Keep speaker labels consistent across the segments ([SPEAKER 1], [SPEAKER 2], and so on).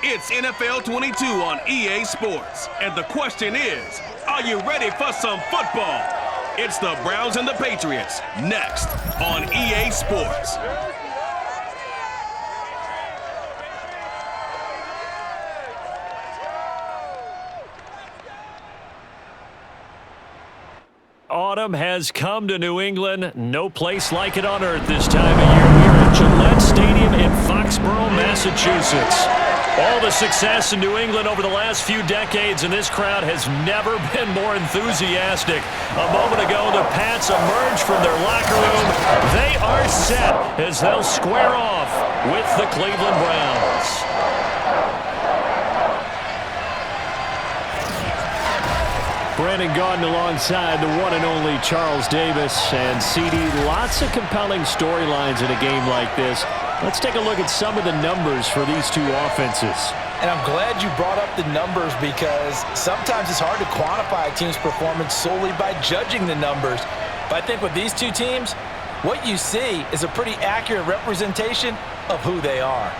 [SPEAKER 1] It's NFL 22 on EA Sports. And the question is, are you ready for some football? It's the Browns and the Patriots, next on EA Sports.
[SPEAKER 2] Autumn has come to New England. No place like it on earth this time of year. We're at Gillette Stadium in Foxborough, Massachusetts. All the success in New England over the last few decades, and this crowd has never been more enthusiastic. A moment ago, the Pats emerged from their locker room. They are set as they'll square off with the Cleveland Browns. Brandon Gaudin alongside the one and only Charles Davis. And CD, lots of compelling storylines in a game like this. Let's take a look at some of the numbers for these two offenses.
[SPEAKER 3] And I'm glad you brought up the numbers because sometimes it's hard to quantify a team's performance solely by judging the numbers. But I think with these two teams, what you see is a pretty accurate representation of who they are.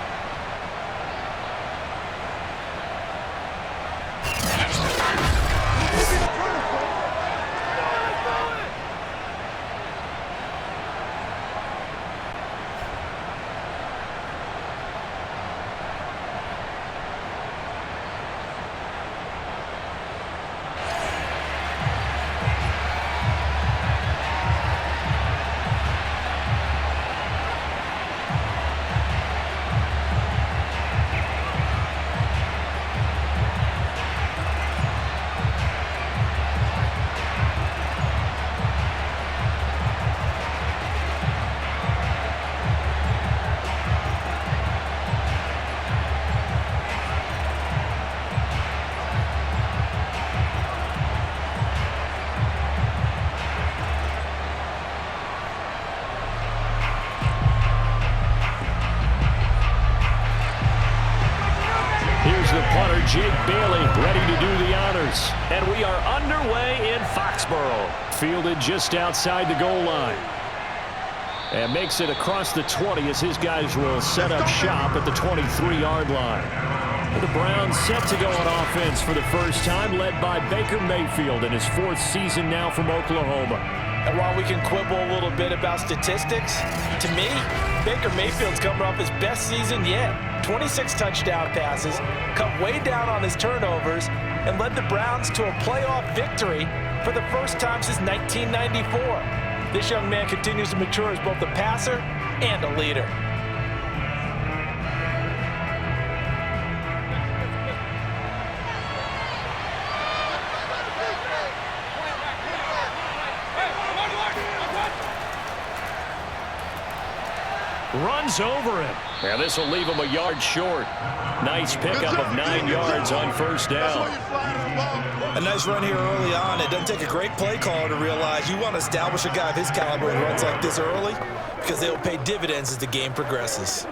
[SPEAKER 2] Jake Bailey ready to do the honors. And we are underway in Foxborough. Fielded just outside the goal line. And makes it across the 20 as his guys will set up shop at the 23-yard line. The Browns set to go on offense for the first time, led by Baker Mayfield in his fourth season now from Oklahoma.
[SPEAKER 3] And while we can quibble a little bit about statistics, to me, Baker Mayfield's coming off his best season yet. 26 touchdown passes, cut way down on his turnovers, and led the Browns to a playoff victory for the first time since 1994. This young man continues to mature as both a passer and a leader.
[SPEAKER 2] Runs over him. And this will leave him a yard short. Nice pickup of 9 yards on first down.
[SPEAKER 3] A nice run here early on. It doesn't take a great play caller to realize you want to establish a guy of his caliber who runs like this early because they will pay dividends as the game progresses.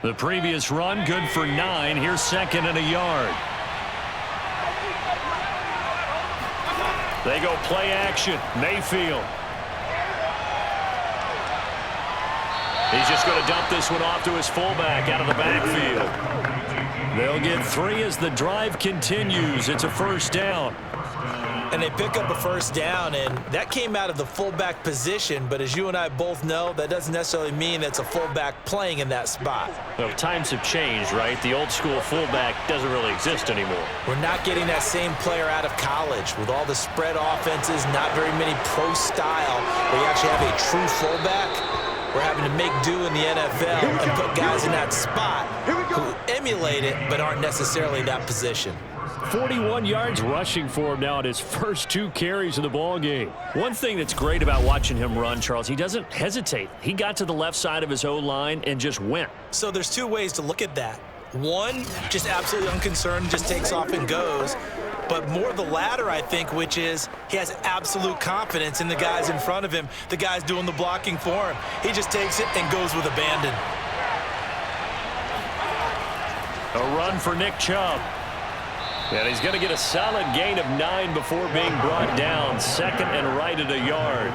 [SPEAKER 2] The previous run, good for 9. Here's second and a yard. They go play action. Mayfield. He's just going to dump this one off to his fullback out of the backfield. They'll get 3 as the drive continues. It's a first down.
[SPEAKER 3] And they pick up a first down, and that came out of the fullback position. But as you and I both know, that doesn't necessarily mean that's a fullback playing in that spot.
[SPEAKER 2] Well, times have changed, right? The old school fullback doesn't really exist anymore.
[SPEAKER 3] We're not getting that same player out of college. With all the spread offenses, not very many pro style, where you actually have a true fullback. We're having to make do in the NFL and put guys in that spot who emulate it but aren't necessarily that position.
[SPEAKER 2] 41 yards rushing for him now at his first 2 carries of the ball game. One thing that's great about watching him run, Charles, he doesn't hesitate. He got to the left side of his O-line and just went.
[SPEAKER 3] So there's 2 ways to look at that. One, just absolutely unconcerned, just takes off and goes. But more the latter, I think, which is he has absolute confidence in the guys in front of him, the guys doing the blocking for him. He just takes it and goes with abandon.
[SPEAKER 2] A run for Nick Chubb. And he's going to get a solid gain of 9 before being brought down. Second and right at a yard.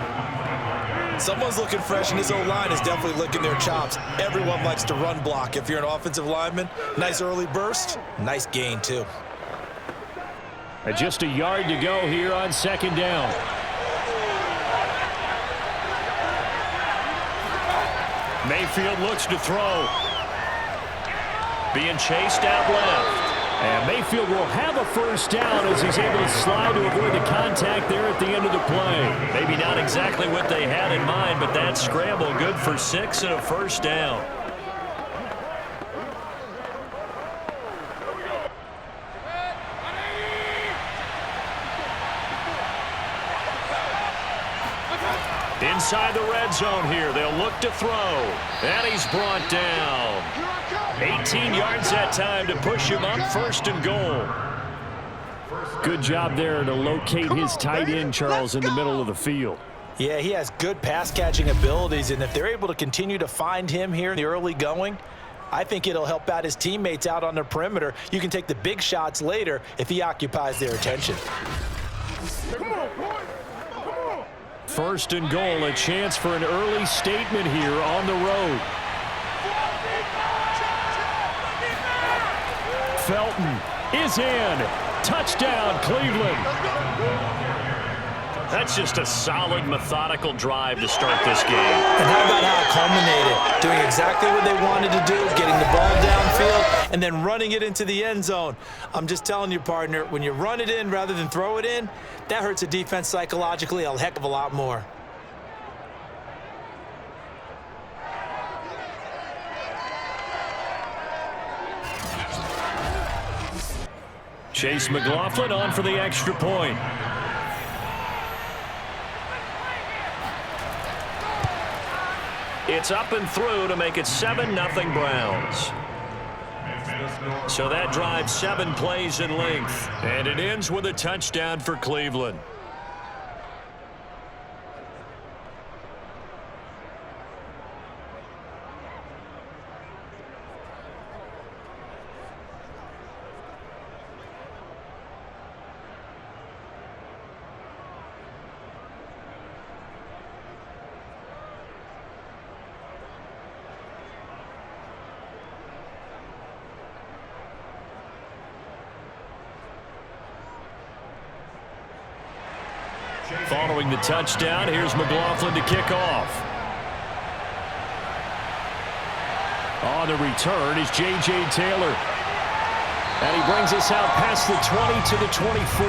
[SPEAKER 3] Someone's looking fresh, and his O-line is definitely licking their chops. Everyone likes to run block. If you're an offensive lineman, nice early burst, nice gain too.
[SPEAKER 2] And just a yard to go here on second down. Mayfield looks to throw. Being chased out left. And Mayfield will have a first down as he's able to slide to avoid the contact there at the end of the play. Maybe not exactly what they had in mind, but that scramble good for 6 and a first down. Inside the red zone here, they'll look to throw. And he's brought down. 18 yards that time to push him up, first and goal. Good job there to locate his tight end, Charles, in the middle of the field.
[SPEAKER 3] Yeah, he has good pass-catching abilities, and if they're able to continue to find him here in the early going, I think it'll help out his teammates out on the perimeter. You can take the big shots later if he occupies their attention.
[SPEAKER 2] First and goal, a chance for an early statement here on the road. Felton is in. Touchdown, Cleveland. That's just a solid, methodical drive to start this game.
[SPEAKER 3] And how about how it culminated? Doing exactly what they wanted to do, getting the ball downfield, and then running it into the end zone. I'm just telling you, partner, when you run it in rather than throw it in, that hurts a defense psychologically a heck of a lot more.
[SPEAKER 2] Chase McLaughlin on for the extra point. It's up and through to make it 7-0 Browns. So that drives 7 plays in length. And it ends with a touchdown for Cleveland. Following the touchdown, here's McLaughlin to kick off. On the return is J.J. Taylor. And he brings us out past the 20 to the 24.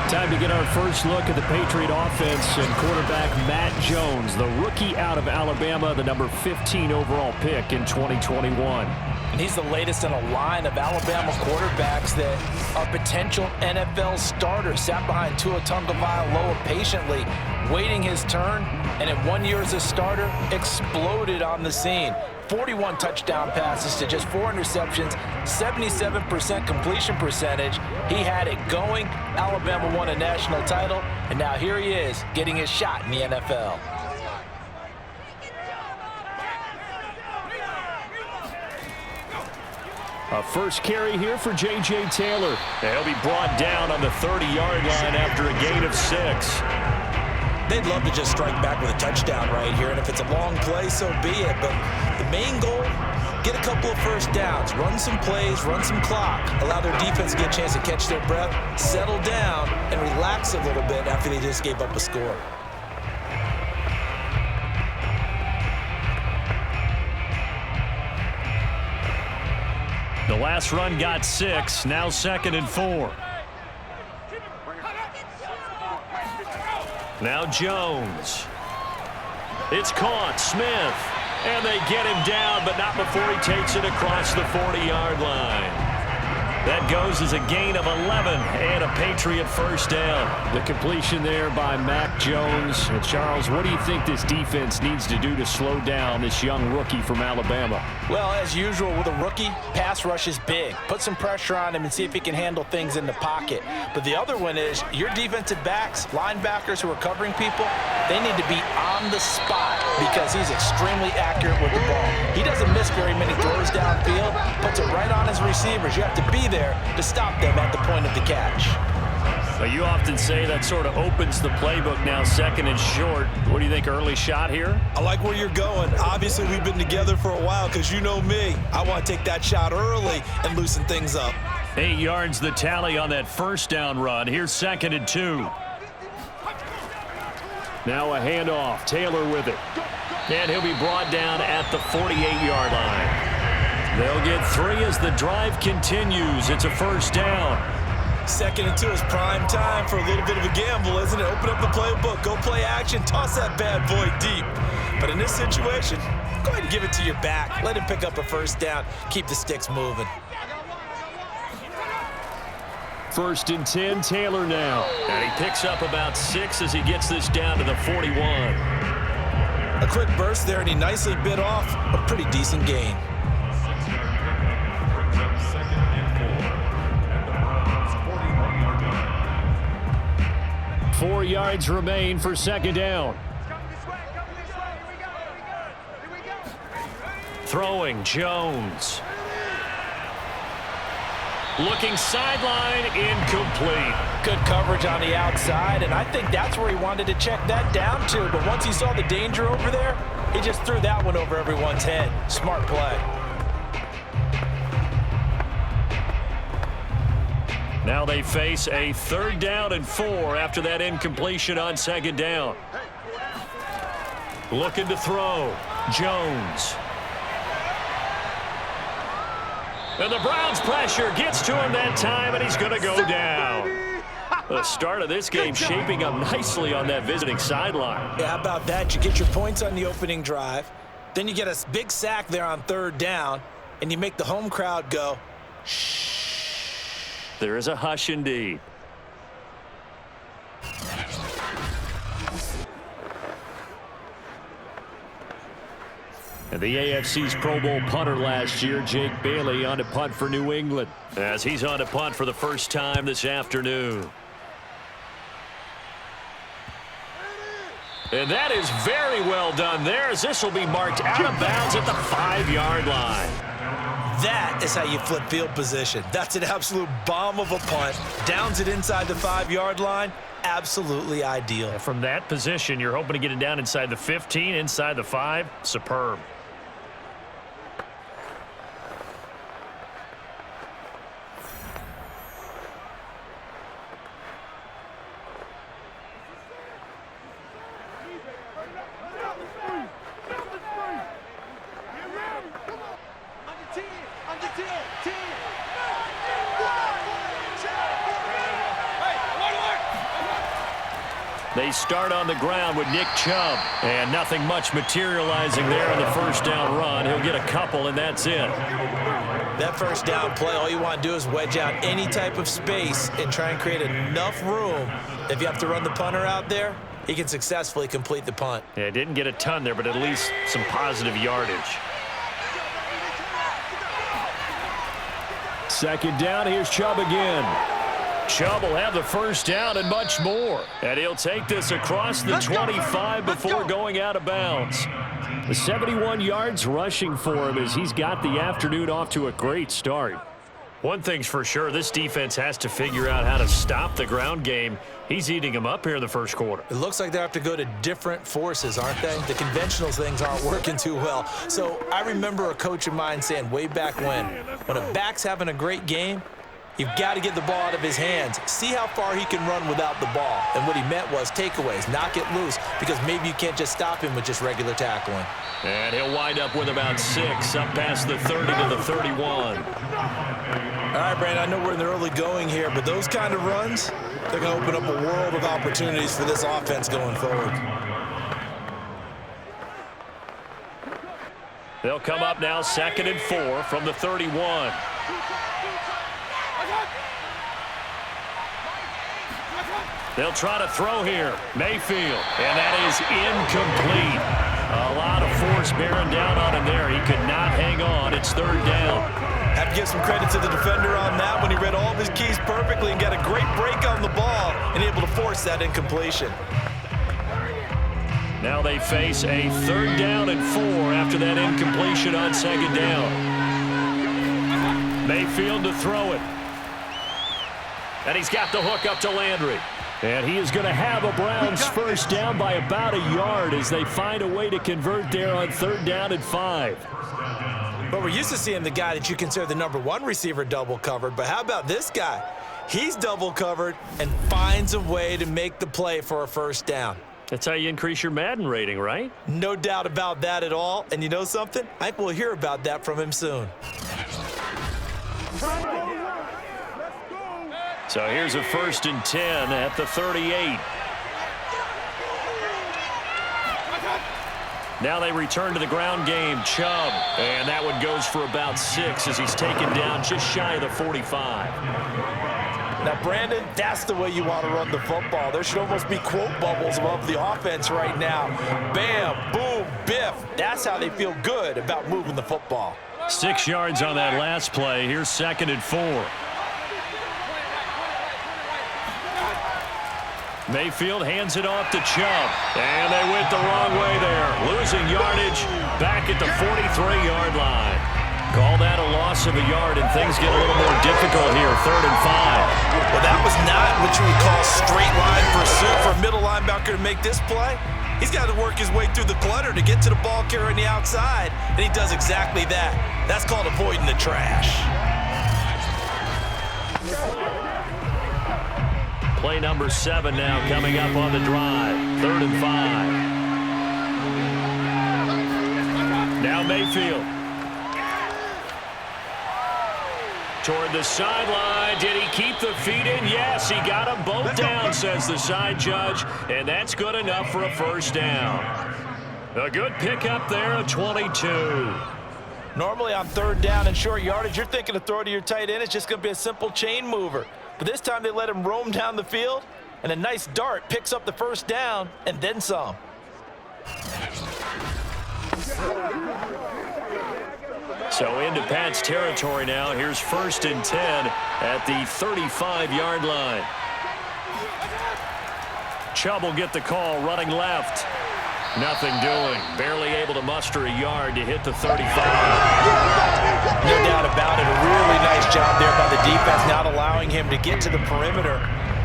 [SPEAKER 2] Time to get our first look at the Patriot offense and quarterback Matt Jones, the rookie out of Alabama, the number 15 overall pick in 2021.
[SPEAKER 3] And he's the latest in a line of Alabama quarterbacks that are potential NFL starters. Sat behind Tua Tagovailoa patiently, waiting his turn, and in 1 year as a starter, exploded on the scene. 41 touchdown passes to just 4 interceptions, 77% completion percentage. He had it going. Alabama won a national title, and now here he is getting his shot in the NFL.
[SPEAKER 2] A first carry here for J.J. Taylor. He'll be brought down on the 30-yard line after a gain of 6.
[SPEAKER 3] They'd love to just strike back with a touchdown right here, and if it's a long play, so be it. But the main goal, get a couple of first downs, run some plays, run some clock, allow their defense to get a chance to catch their breath, settle down, and relax a little bit after they just gave up a score.
[SPEAKER 2] The last run got 6, now 2nd and 4. Now Jones. It's caught, Smith. And they get him down, but not before he takes it across the 40-yard line. That goes as a gain of 11 and a Patriot first down. The completion there by Mac Jones. And Charles, what do you think this defense needs to do to slow down this young rookie from Alabama?
[SPEAKER 3] Well, as usual with a rookie, pass rush is big. Put some pressure on him and see if he can handle things in the pocket. But the other one is your defensive backs, linebackers who are covering people, they need to be on the spot because he's extremely accurate with the ball. He doesn't miss very many throws downfield, puts it right on his receivers. You have to be there there to stop them at the point of the catch.
[SPEAKER 2] Well, you often say that sort of opens the playbook now, second and short. What do you think, early shot here?
[SPEAKER 3] I like where you're going. Obviously, we've been together for a while because you know me. I want to take that shot early and loosen things up.
[SPEAKER 2] 8 yards the tally on that first down run. Here's 2nd and 2. Now a handoff. Taylor with it. And he'll be brought down at the 48-yard line. They'll get 3 as the drive continues. It's a first down.
[SPEAKER 3] 2nd and 2 is prime time for a little bit of a gamble, isn't it? Open up the playbook, go play action, toss that bad boy deep. But in this situation, go ahead and give it to your back. Let him pick up a first down. Keep the sticks moving.
[SPEAKER 2] 1st and 10, Taylor now. And he picks up about 6 as he gets this down to the 41.
[SPEAKER 3] A quick burst there, and he nicely bit off a pretty decent gain.
[SPEAKER 2] 4 yards remain for 2nd down. Throwing, Jones. Looking sideline, incomplete.
[SPEAKER 3] Good coverage on the outside, and I think that's where he wanted to check that down to. But once he saw the danger over there, he just threw that one over everyone's head. Smart play.
[SPEAKER 2] Now they face a 3rd down and 4 after that incompletion on 2nd down. Looking to throw. Jones. And the Browns' pressure gets to him that time, and he's going to go down. The start of this game shaping up nicely on that visiting sideline.
[SPEAKER 3] Yeah, how about that? You get your points on the opening drive. Then you get a big sack there on 3rd down, and you make the home crowd go, shh.
[SPEAKER 2] There is a hush indeed. And the AFC's Pro Bowl punter last year, Jake Bailey, on to punt for New England, as he's on to punt for the first time this afternoon. And that is very well done there, as this will be marked out of bounds at the 5-yard line.
[SPEAKER 3] That is how you flip field position. That's an absolute bomb of a punt. Downs it inside the 5-yard line. Absolutely ideal.
[SPEAKER 2] From that position, you're hoping to get it down inside the 15, inside the 5. Superb. They start on the ground with Nick Chubb, and nothing much materializing there on the first down run. He'll get a couple, and that's it.
[SPEAKER 3] That first down play, all you want to do is wedge out any type of space and try and create enough room. If you have to run the punter out there, he can successfully complete the punt.
[SPEAKER 2] Yeah, didn't get a ton there, but at least some positive yardage. 2nd down, here's Chubb again. Chubb will have the first down and much more. And he'll take this across the 25 before going out of bounds. The 71 yards rushing for him as he's got the afternoon off to a great start. One thing's for sure, this defense has to figure out how to stop the ground game. He's eating them up here in the first quarter.
[SPEAKER 3] It looks like they have to go to different forces, aren't they? The conventional things aren't working too well. So I remember a coach of mine saying way back when a back's having a great game, you've got to get the ball out of his hands. See how far he can run without the ball. And what he meant was takeaways, knock it loose, because maybe you can't just stop him with just regular tackling.
[SPEAKER 2] And he'll wind up with about 6, up past the 30 to the 31.
[SPEAKER 3] All right, Brandon, I know we're in the early going here, but those kind of runs, they're going to open up a world of opportunities for this offense going forward.
[SPEAKER 2] They'll come up now 2nd and 4 from the 31. They'll try to throw here. Mayfield. And that is incomplete. A lot of force bearing down on him there. He could not hang on. It's 3rd down.
[SPEAKER 3] Have to give some credit to the defender on that when he read all of his keys perfectly and got a great break on the ball and able to force that incompletion.
[SPEAKER 2] Now they face a 3rd down and 4 after that incompletion on 2nd down. Mayfield to throw it. And he's got the hook up to Landry. And he is going to have a Browns first down by about a yard as they find a way to convert there on 3rd down and 5.
[SPEAKER 3] But we're used to seeing the guy that you consider the #1 receiver double covered. But how about this guy? He's double covered and finds a way to make the play for a first down.
[SPEAKER 2] That's how you increase your Madden rating, right?
[SPEAKER 3] No doubt about that at all. And you know something? I think we'll hear about that from him soon.
[SPEAKER 2] So here's a 1st and 10 at the 38. Now they return to the ground game. Chubb. And that one goes for about 6 as he's taken down just shy of the 45.
[SPEAKER 3] Now, Brandon, that's the way you want to run the football. There should almost be quote bubbles above the offense right now. Bam, boom, biff. That's how they feel good about moving the football.
[SPEAKER 2] 6 yards on that last play. Here's 2nd and 4. Mayfield hands it off to Chubb. And they went the wrong way there. Losing yardage back at the 43-yard line. Call that a loss of a yard, and things get a little more difficult here. 3rd and 5.
[SPEAKER 3] Well, that was not what you would call straight line pursuit for a middle linebacker to make this play. He's got to work his way through the clutter to get to the ball carrier on the outside, and he does exactly that. That's called avoiding the trash.
[SPEAKER 2] Play number 7 now coming up on the drive. 3rd and 5. Now Mayfield. Toward the sideline. Did he keep the feet in? Yes, he got them both down, says the side judge. And that's good enough for a first down. A good pickup there of 22.
[SPEAKER 3] Normally on 3rd down and short yardage, you're thinking to throw to your tight end. It's just going to be a simple chain mover. But this time they let him roam down the field, and a nice dart picks up the first down and then some.
[SPEAKER 2] So into Pat's territory now. Here's 1st and 10 at the 35-yard line. Chubb will get the call running left. Nothing doing. Barely able to muster a yard to hit the 35.
[SPEAKER 3] No doubt about it. A really nice job there by the defense, not allowing him to get to the perimeter.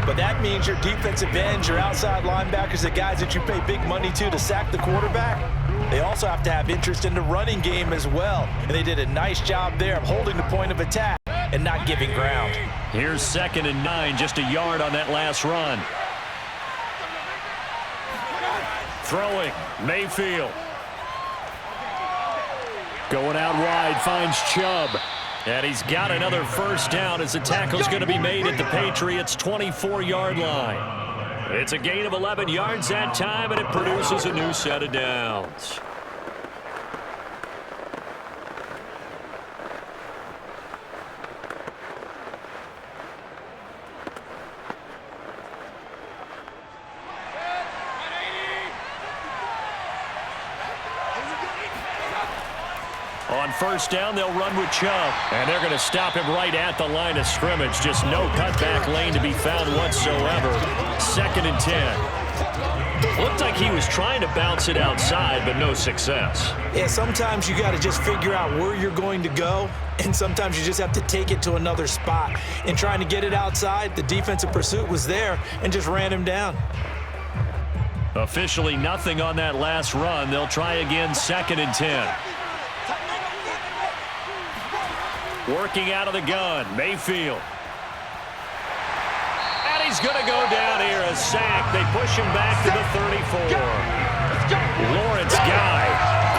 [SPEAKER 3] But that means your defensive ends, your outside linebackers, the guys that you pay big money to sack the quarterback, they also have to have interest in the running game as well. And they did a nice job there of holding the point of attack and not giving ground.
[SPEAKER 2] Here's 2nd and 9, just a yard on that last run. Throwing, Mayfield. Going out wide, finds Chubb. And he's got another first down as the tackle's going to be made at the Patriots' 24-yard line. It's a gain of 11 yards that time, and it produces a new set of downs. On first down, they'll run with Chubb. And they're going to stop him right at the line of scrimmage. Just no cutback lane to be found whatsoever. 2nd and 10. Looked like he was trying to bounce it outside, but no success.
[SPEAKER 3] Yeah, sometimes you got to just figure out where you're going to go, and sometimes you just have to take it to another spot. In trying to get it outside, the defensive pursuit was there and just ran him down.
[SPEAKER 2] Officially nothing on that last run. They'll try again, 2nd and 10. Working out of the gun, Mayfield. And he's going to go down here, a sack. They push him back to the 34. Lawrence Guy,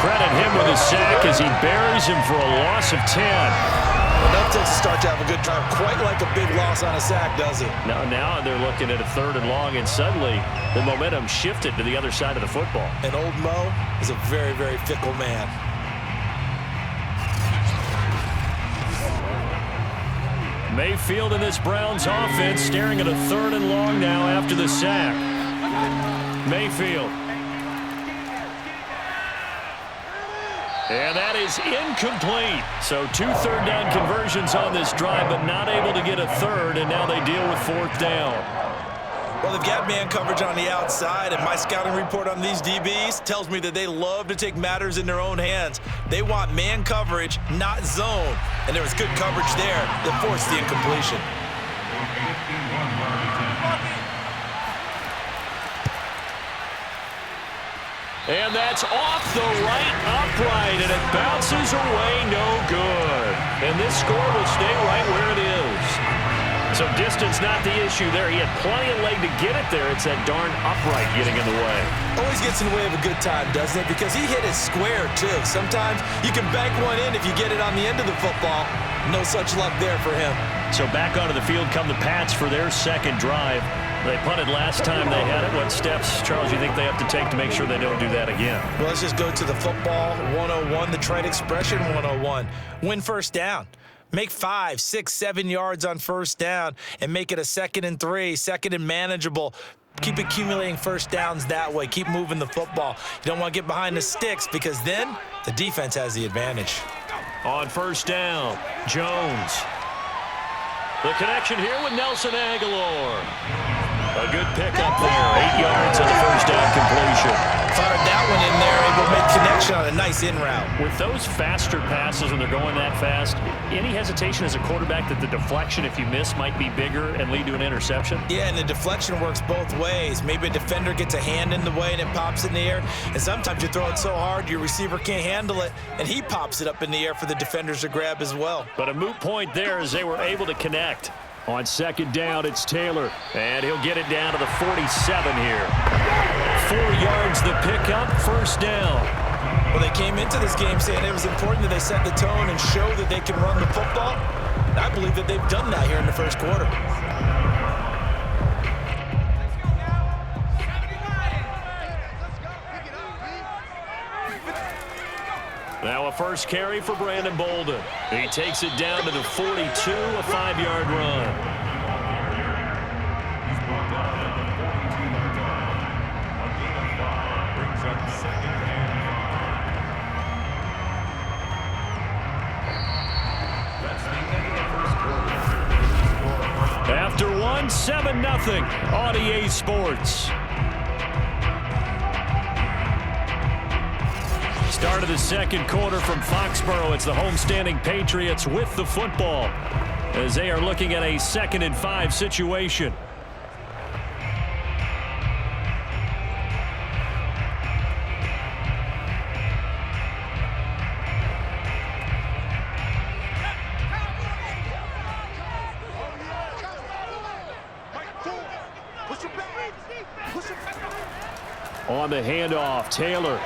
[SPEAKER 2] credit him with a sack as he buries him for a loss of 10.
[SPEAKER 3] Well, that doesn't start to have a good time, quite like a big loss on a sack, does it?
[SPEAKER 2] Now they're looking at a 3rd and long, and suddenly the momentum shifted to the other side of the football.
[SPEAKER 3] And old Mo is a very, very fickle man.
[SPEAKER 2] Mayfield in this Browns offense staring at a 3rd and long now after the sack. Mayfield. And that is incomplete. So 2 third down conversions on this drive, but not able to get a 3rd, and now they deal with 4th down.
[SPEAKER 3] Well, they've got man coverage on the outside, and my scouting report on these DBs tells me that they love to take matters in their own hands. They want man coverage, not zone. And there was good coverage there that forced the incompletion.
[SPEAKER 2] And that's off the right upright, and it bounces away no good. And this score will stay right where it is. So distance not the issue there. He had plenty of leg to get it there. It's that darn upright getting in the way.
[SPEAKER 3] Always gets in the way of a good time, doesn't it? Because he hit it square, too. Sometimes you can bank one in if you get it on the end of the football. No such luck there for him.
[SPEAKER 2] So back onto the field come the Pats for their second drive. They punted last time they had it. What steps, Charles, you think they have to take to make sure they don't do that again?
[SPEAKER 3] Well, let's just go to the football 101, the trade expression 101. Win first down. Make 5, 6, 7 yards on first down and make it a 2nd and 3, 2nd and manageable. Keep accumulating first downs that way. Keep moving the football. You don't want to get behind the sticks because then the defense has the advantage.
[SPEAKER 2] On first down, Jones. The connection here with Nelson Aguilar. A good pickup there. 8 yards on the first down completion.
[SPEAKER 3] Fired that one in there, able to make connection on a nice in route.
[SPEAKER 2] With those faster passes when they're going that fast, any hesitation as a quarterback that the deflection, if you miss, might be bigger and lead to an interception?
[SPEAKER 3] Yeah, and the deflection works both ways. Maybe a defender gets a hand in the way and it pops in the air. And sometimes you throw it so hard your receiver can't handle it, and he pops it up in the air for the defenders to grab as well.
[SPEAKER 2] But a moot point there as they were able to connect. On second down, it's Taylor, and he'll get it down to the 47 here. 4 yards the pickup, first down.
[SPEAKER 3] Well, they came into this game saying it was important that they set the tone and show that they can run the football. And I believe that they've done that here in the first quarter.
[SPEAKER 2] Now a first carry for Brandon Bolden. He takes it down to the 42, a 5-yard run. After one, 7-0 on EA Sports. Start of the second quarter from Foxborough. It's the homestanding Patriots with the football as they are looking at a 2nd and 5 situation. On the handoff, Taylor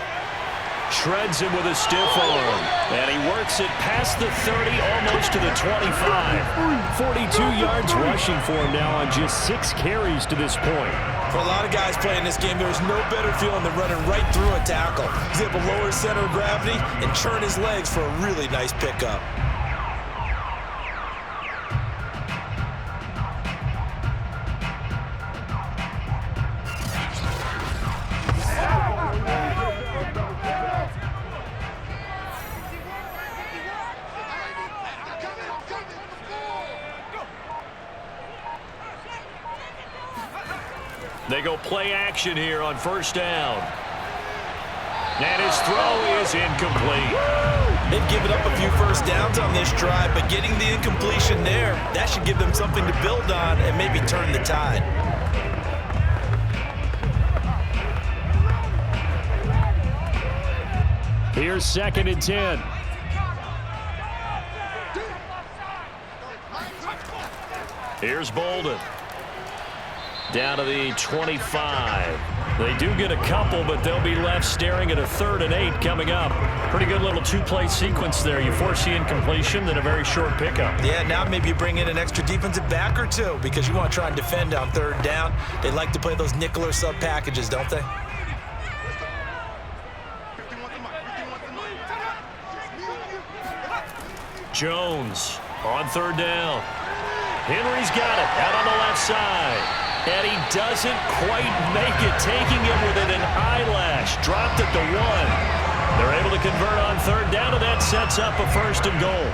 [SPEAKER 2] shreds him with a stiff arm, and he works it past the 30, almost to the 25. 42 yards rushing for him now on just 6 carries to this point.
[SPEAKER 3] For a lot of guys playing this game, there's no better feeling than running right through a tackle. He's able to lower his center of gravity and churn his legs for a really nice pickup.
[SPEAKER 2] They go play action here on first down. And his throw is incomplete.
[SPEAKER 3] They've given up a few first downs on this drive, but getting the incompletion there, that should give them something to build on and maybe turn the tide.
[SPEAKER 2] Here's 2nd and 10. Here's Bolden. Down to the 25. They do get a couple, but they'll be left staring at a 3rd and 8 coming up. Pretty good little 2-play sequence there. You force the incompletion, then a very short pickup.
[SPEAKER 3] Yeah, now maybe you bring in an extra defensive back or two because you want to try and defend on 3rd down. They like to play those nickel or sub packages, don't they?
[SPEAKER 2] Jones on 3rd down. Henry's got it out on the left side. And he doesn't quite make it, taking it within an eyelash. Dropped at the 1. They're able to convert on 3rd down, and that sets up a 1st and goal.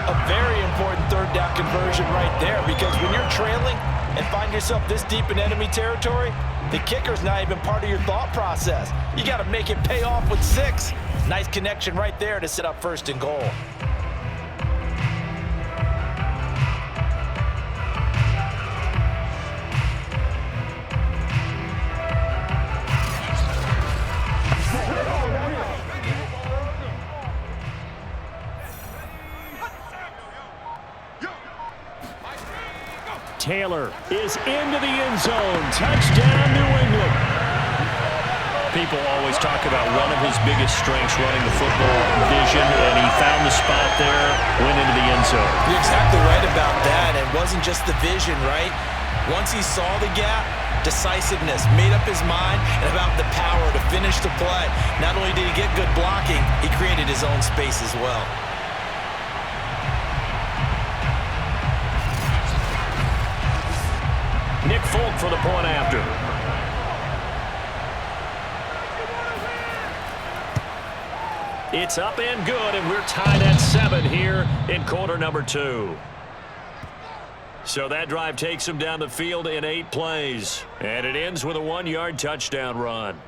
[SPEAKER 3] A very important 3rd down conversion right there, because when you're trailing and find yourself this deep in enemy territory, the kicker's not even part of your thought process. You got to make it pay off with 6. Nice connection right there to set up 1st and goal.
[SPEAKER 2] Taylor is into the end zone. Touchdown, New England. People always talk about one of his biggest strengths running the football, vision, and he found the spot there, went into the end zone.
[SPEAKER 3] You're exactly right about that. It wasn't just the vision, right? Once he saw the gap, decisiveness, made up his mind, and about the power to finish the play. Not only did he get good blocking, he created his own space as well.
[SPEAKER 2] Nick Folk for the point after. It's up and good, and we're tied at 7 here in quarter number 2. So that drive takes him down the field in 8 plays, and it ends with a 1-yard touchdown run.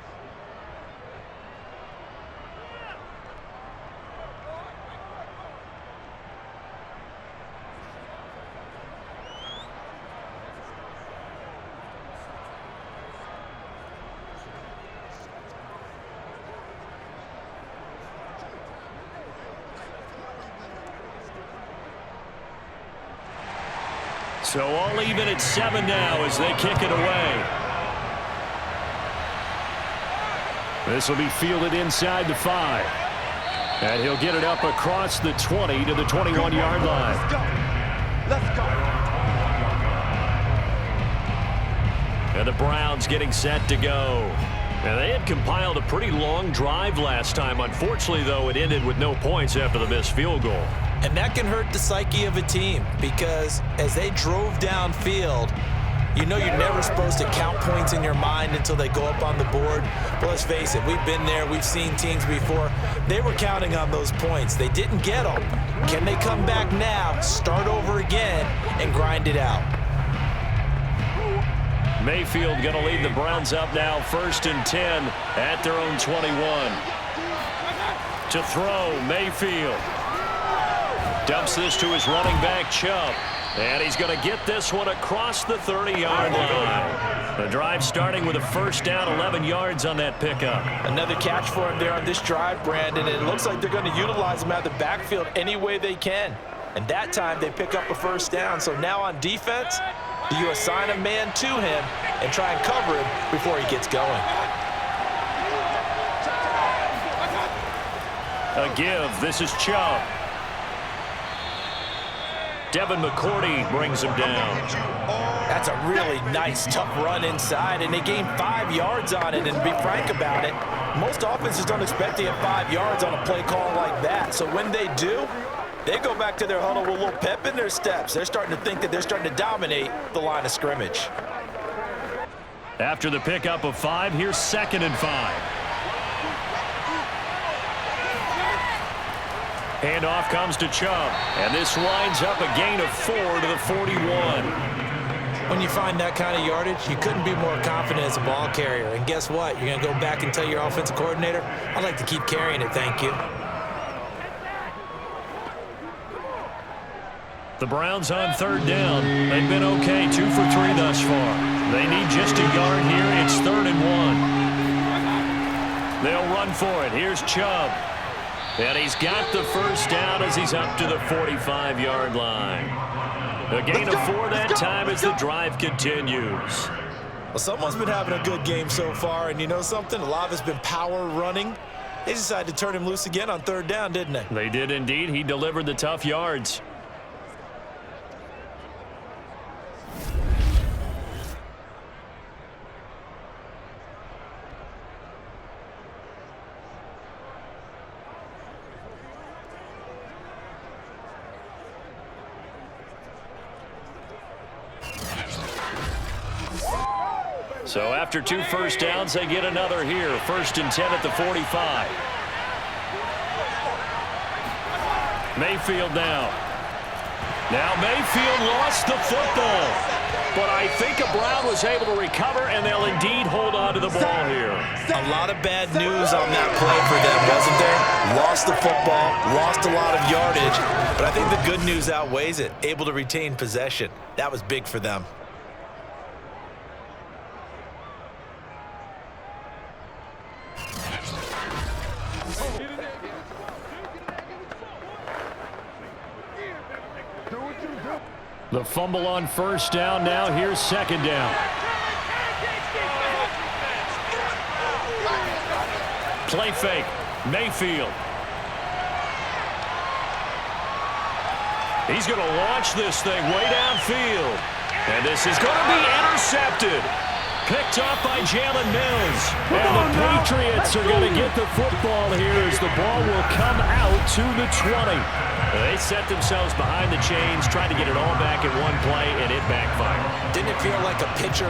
[SPEAKER 2] So all even at 7 now as they kick it away. This will be fielded inside the 5. And he'll get it up across the 20 to the 21-yard line.
[SPEAKER 4] Let's go.
[SPEAKER 2] And the Browns getting set to go. And they had compiled a pretty long drive last time. Unfortunately, though, it ended with no points after the missed field goal.
[SPEAKER 3] And that can hurt the psyche of a team because as they drove downfield, you know you're never supposed to count points in your mind until they go up on the board. But let's face it, we've been there. We've seen teams before. They were counting on those points. They didn't get them. Can they come back now, start over again, and grind it out?
[SPEAKER 2] Mayfield going to lead the Browns up now, 1st and 10 at their own 21. To throw, Mayfield. Dumps this to his running back, Chubb. And he's going to get this one across the 30-yard line. The drive starting with a 1st down, 11 yards on that pickup.
[SPEAKER 3] Another catch for him there on this drive, Brandon. It looks like they're going to utilize him out of the backfield any way they can. And that time they pick up a 1st down. So now on defense, do you assign a man to him and try and cover him before he gets going?
[SPEAKER 2] A give. This is Chubb. Devin McCourty brings him down.
[SPEAKER 3] That's a really nice, tough run inside, and they gained 5 yards on it. And to be frank about it, most offenses don't expect to get 5 yards on a play call like that. So when they do, they go back to their huddle with a little pep in their steps. They're starting to think that they're starting to dominate the line of scrimmage.
[SPEAKER 2] After the pickup of 5, here's 2nd and 5. Handoff comes to Chubb, and this winds up a gain of 4 to the 41.
[SPEAKER 3] When you find that kind of yardage, you couldn't be more confident as a ball carrier. And guess what? You're going to go back and tell your offensive coordinator, I'd like to keep carrying it, thank you.
[SPEAKER 2] The Browns on 3rd down. They've been okay, 2 for 3 thus far. They need just a yard here. It's 3rd and 1. They'll run for it. Here's Chubb. And he's got the 1st down as he's up to the 45-yard line. A gain of 4 that time as the drive continues.
[SPEAKER 3] Well, someone's been having a good game so far, and you know something? A lot of it's been power running. They decided to turn him loose again on 3rd down, didn't they?
[SPEAKER 2] They did indeed. He delivered the tough yards. So after 2 1st downs, they get another here. 1st and 10 at the 45. Mayfield now. Now Mayfield lost the football. But I think a Brown was able to recover, and they'll indeed hold on to the ball here.
[SPEAKER 3] A lot of bad news on that play for them, wasn't there? Lost the football, lost a lot of yardage. But I think the good news outweighs it. Able to retain possession. That was big for them.
[SPEAKER 2] The fumble on first down. Now here's second down. Play fake. Mayfield. He's going to launch this thing way downfield. And this is going to be intercepted. Picked off by Jalen Mills. And the Patriots are going to get the football here as the ball will come out to the 20. They set themselves behind the chains, trying to get it all back in one play, and it backfired.
[SPEAKER 3] Didn't it feel like a pitcher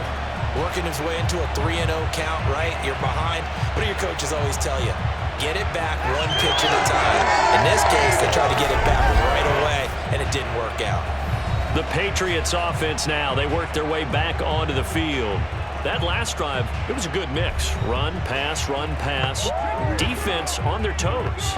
[SPEAKER 3] working his way into a 3-0 count, right? You're behind. What do your coaches always tell you? Get it back one pitch at a time. In this case, they tried to get it back right away, and it didn't work out.
[SPEAKER 2] The Patriots offense now, they worked their way back onto the field. That last drive, it was a good mix. Run, pass, defense on their toes.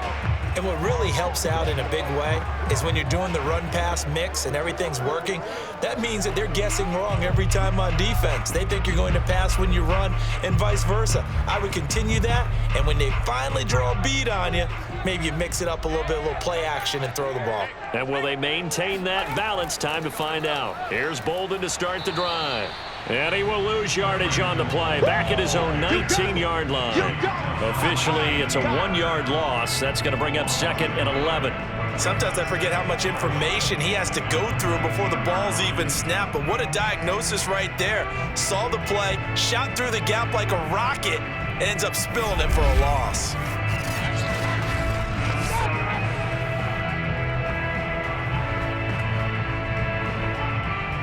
[SPEAKER 3] And what really helps out in a big way is when you're doing the run-pass mix and everything's working, that means that they're guessing wrong every time on defense. They think you're going to pass when you run and vice versa. I would continue that, and when they finally draw a beat on you, maybe you mix it up a little play action and throw the ball.
[SPEAKER 2] And will they maintain that balance? Time to find out. Here's Bolden to start the drive. And he will lose yardage on the play, back at his own 19-yard line. Officially, it's a 1-yard loss. That's going to bring up 2nd and 11.
[SPEAKER 3] Sometimes I forget how much information he has to go through before the ball's even snapped. But what a diagnosis right there. Saw the play, shot through the gap like a rocket, and ends up spilling it for a loss.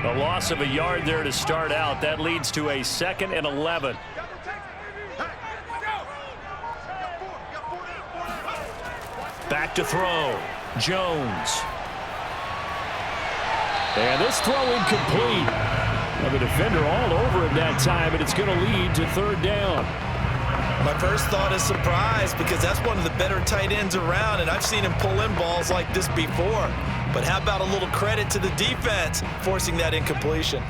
[SPEAKER 2] A loss of a yard there to start out. That leads to a 2nd and 11. Back to throw. Jones. And this throw incomplete. Well, the defender all over him that time, and it's going to lead to 3rd down.
[SPEAKER 3] My first thought is surprise, because that's one of the better tight ends around, and I've seen him pull in balls like this before. But how about a little credit to the defense forcing that incompletion?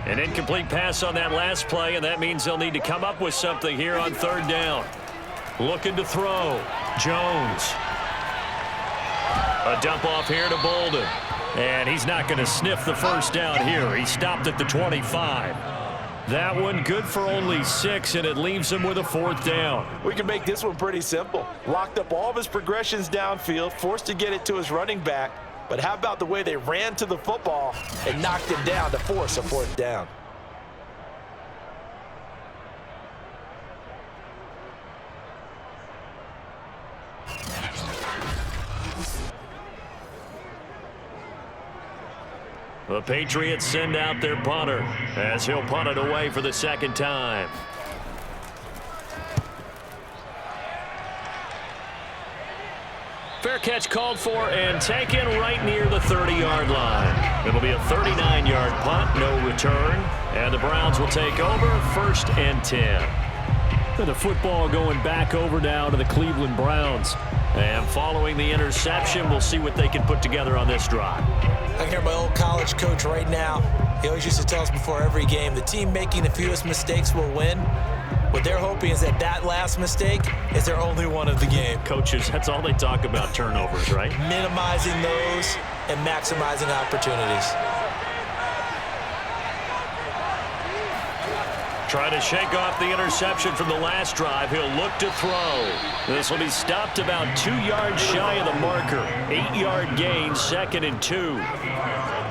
[SPEAKER 2] An incomplete pass on that last play, and that means they'll need to come up with something here on 3rd down. Looking to throw. Jones. A dump off here to Bolden. And he's not going to sniff the first down here. He stopped at the 25. That one good for only 6, and it leaves him with a 4th down.
[SPEAKER 3] We can make this one pretty simple. Locked up all of his progressions downfield, forced to get it to his running back. But how about the way they ran to the football and knocked him down to force a 4th down?
[SPEAKER 2] The Patriots send out their punter as he'll punt it away for the 2nd time. Fair catch called for and taken right near the 30-yard line. It'll be a 39-yard punt, no return, and the Browns will take over 1st and 10. And the football going back over now to the Cleveland Browns. And following the interception, we'll see what they can put together on this drive.
[SPEAKER 3] I can hear my old college coach right now. He always used to tell us before every game, the team making the fewest mistakes will win. What they're hoping is that last mistake is their only one of the game.
[SPEAKER 2] Coaches, that's all they talk about, turnovers, right?
[SPEAKER 3] Minimizing those and maximizing opportunities.
[SPEAKER 2] Trying to shake off the interception from the last drive. He'll look to throw. This will be stopped about 2 yards shy of the marker. 8-yard gain, 2nd and 2.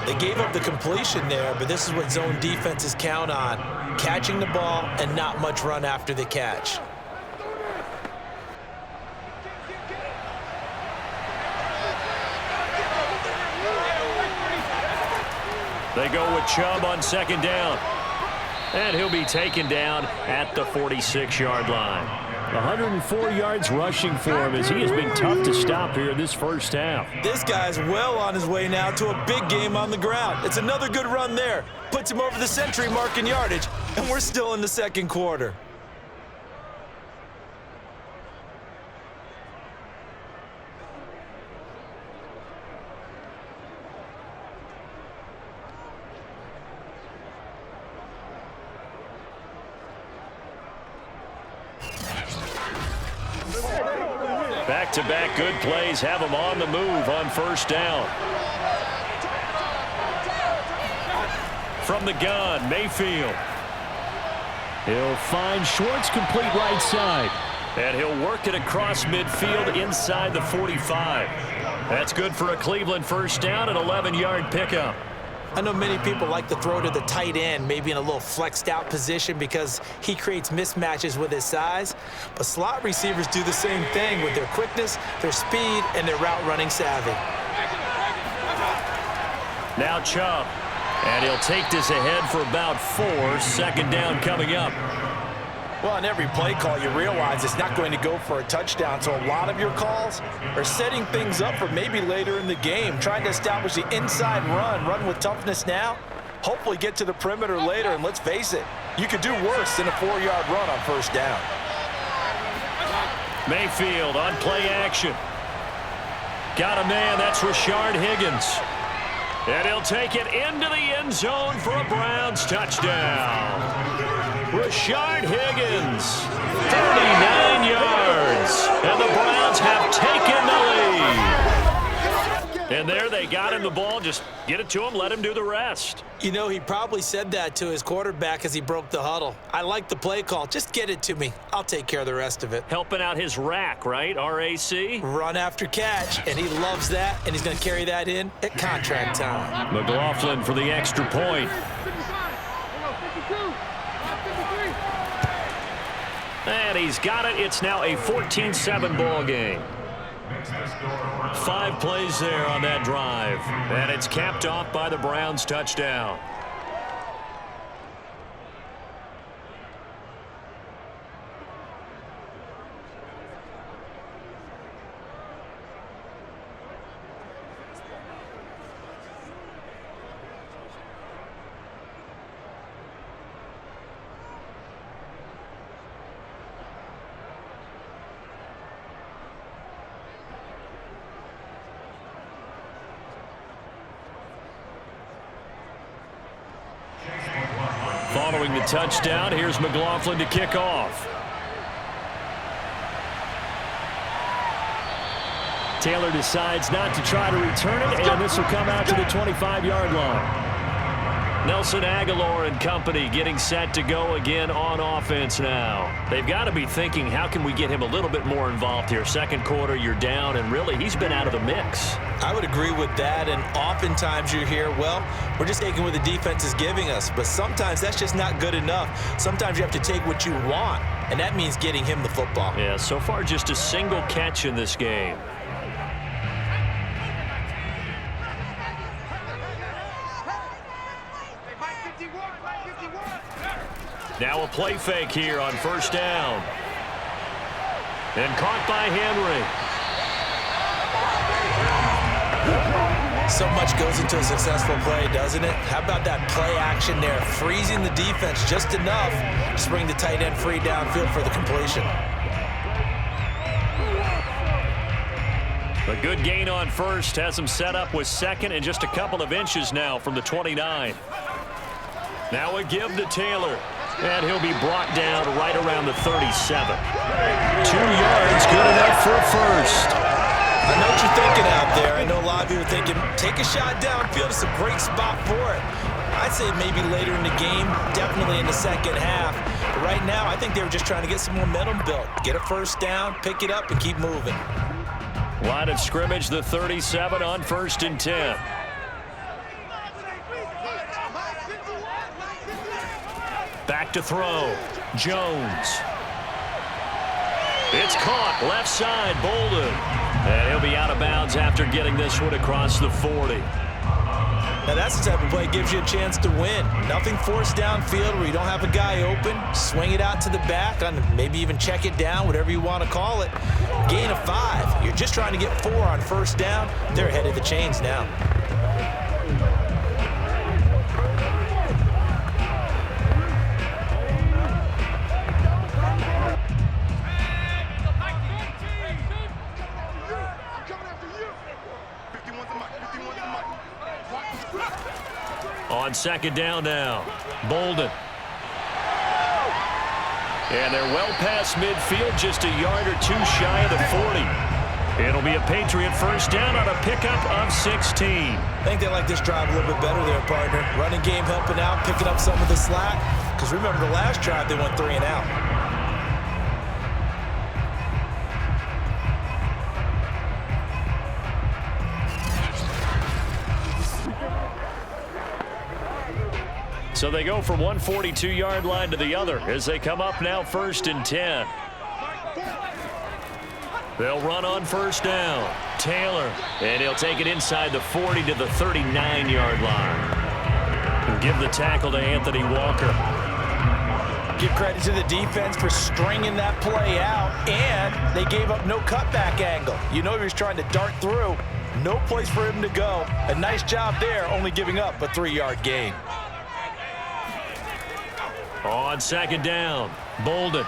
[SPEAKER 3] They gave up the completion there, but this is what zone defenses count on. Catching the ball and not much run after the catch.
[SPEAKER 2] They go with Chubb on 2nd down. And he'll be taken down at the 46-yard line. 104 yards rushing for him as he has been tough to stop here this first half.
[SPEAKER 3] This guy's well on his way now to a big game on the ground. It's another good run there. Puts him over the century mark in yardage, and we're still in the 2nd quarter.
[SPEAKER 2] Back-to-back good plays have him on the move on 1st down. from the gun, Mayfield. He'll find Schwartz, complete right side. And he'll work it across midfield inside the 45. That's good for a Cleveland first down, an 11-yard pickup.
[SPEAKER 3] I know many people like to throw to the tight end, maybe in a little flexed out position because he creates mismatches with his size. But slot receivers do the same thing with their quickness, their speed, and their route running savvy.
[SPEAKER 2] Now Chubb. And he'll take this ahead for about 4. Second down coming up.
[SPEAKER 3] Well, on every play call, you realize it's not going to go for a touchdown, so a lot of your calls are setting things up for maybe later in the game, trying to establish the inside run with toughness now, hopefully get to the perimeter later, and let's face it, you could do worse than a 4-yard run on first down.
[SPEAKER 2] Mayfield on play action. Got a man, that's Rashard Higgins. And he'll take it into the end zone for a Browns touchdown. Rashard Higgins, 39 yards, and the Browns have taken the lead. And there they got him the ball. Just get it to him, let him do the rest.
[SPEAKER 3] You know, he probably said that to his quarterback as he broke the huddle. I like the play call. Just get it to me. I'll take care of the rest of it.
[SPEAKER 2] Helping out his rack, right? RAC?
[SPEAKER 3] Run after catch, and he loves that, and he's going to carry that in at contract time.
[SPEAKER 2] McLaughlin for the extra point. And he's got it. It's now a 14-7 ball game. 5 plays there on that drive. And it's capped off by the Browns touchdown. Following the touchdown, here's McLaughlin to kick off. Taylor decides not to try to return it, and this will come out to the 25-yard line. Nelson Aguilar and company getting set to go again on offense now. They've got to be thinking, how can we get him a little bit more involved here? Second quarter, you're down, and really, he's been out of the mix.
[SPEAKER 3] I would agree with that, and oftentimes you hear, well, we're just taking what the defense is giving us, but sometimes that's just not good enough. Sometimes you have to take what you want, and that means getting him the football.
[SPEAKER 2] Yeah, so far just a single catch in this game. Now a play fake here on first down. And caught by Henry.
[SPEAKER 3] So much goes into a successful play, doesn't it? How about that play action there, freezing the defense just enough to bring the tight end free downfield for the completion.
[SPEAKER 2] A good gain on first has him set up with second and just a couple of inches now from the 29. Now a give to Taylor. And he'll be brought down right around the 37. 2 yards, good enough for a first.
[SPEAKER 3] I know what you're thinking out there. I know a lot of you are thinking, take a shot downfield. It's a great spot for it. I'd say maybe later in the game, definitely in the second half. But right now, I think they were just trying to get some momentum built. Get a first down, pick it up, and keep moving.
[SPEAKER 2] Line of scrimmage, the 37 on 1st and 10. Back to throw. Jones. It's caught. Left side. Bolden. And he'll be out of bounds after getting this one across the 40.
[SPEAKER 3] Now that's the type of play that gives you a chance to win. Nothing forced downfield where you don't have a guy open. Swing it out to the back, and maybe even check it down, whatever you want to call it. Gain of 5. You're just trying to get 4 on first down. They're ahead of the chains now.
[SPEAKER 2] On second down now, Bolden. And they're well past midfield, just a yard or 2 shy of the 40. It'll be a Patriot first down on a pickup of 16.
[SPEAKER 3] I think they like this drive a little bit better there, partner. Running game helping out, picking up some of the slack. Because remember the last drive, they went 3 and out.
[SPEAKER 2] So they go from one 42-yard line to the other as they come up now 1st and 10. They'll run on first down. Taylor, and he'll take it inside the 40 to the 39-yard line. And give the tackle to Anthony Walker.
[SPEAKER 3] Give credit to the defense for stringing that play out, and they gave up no cutback angle. You know he was trying to dart through. No place for him to go. A nice job there, only giving up a 3-yard gain.
[SPEAKER 2] On second down, Bolden.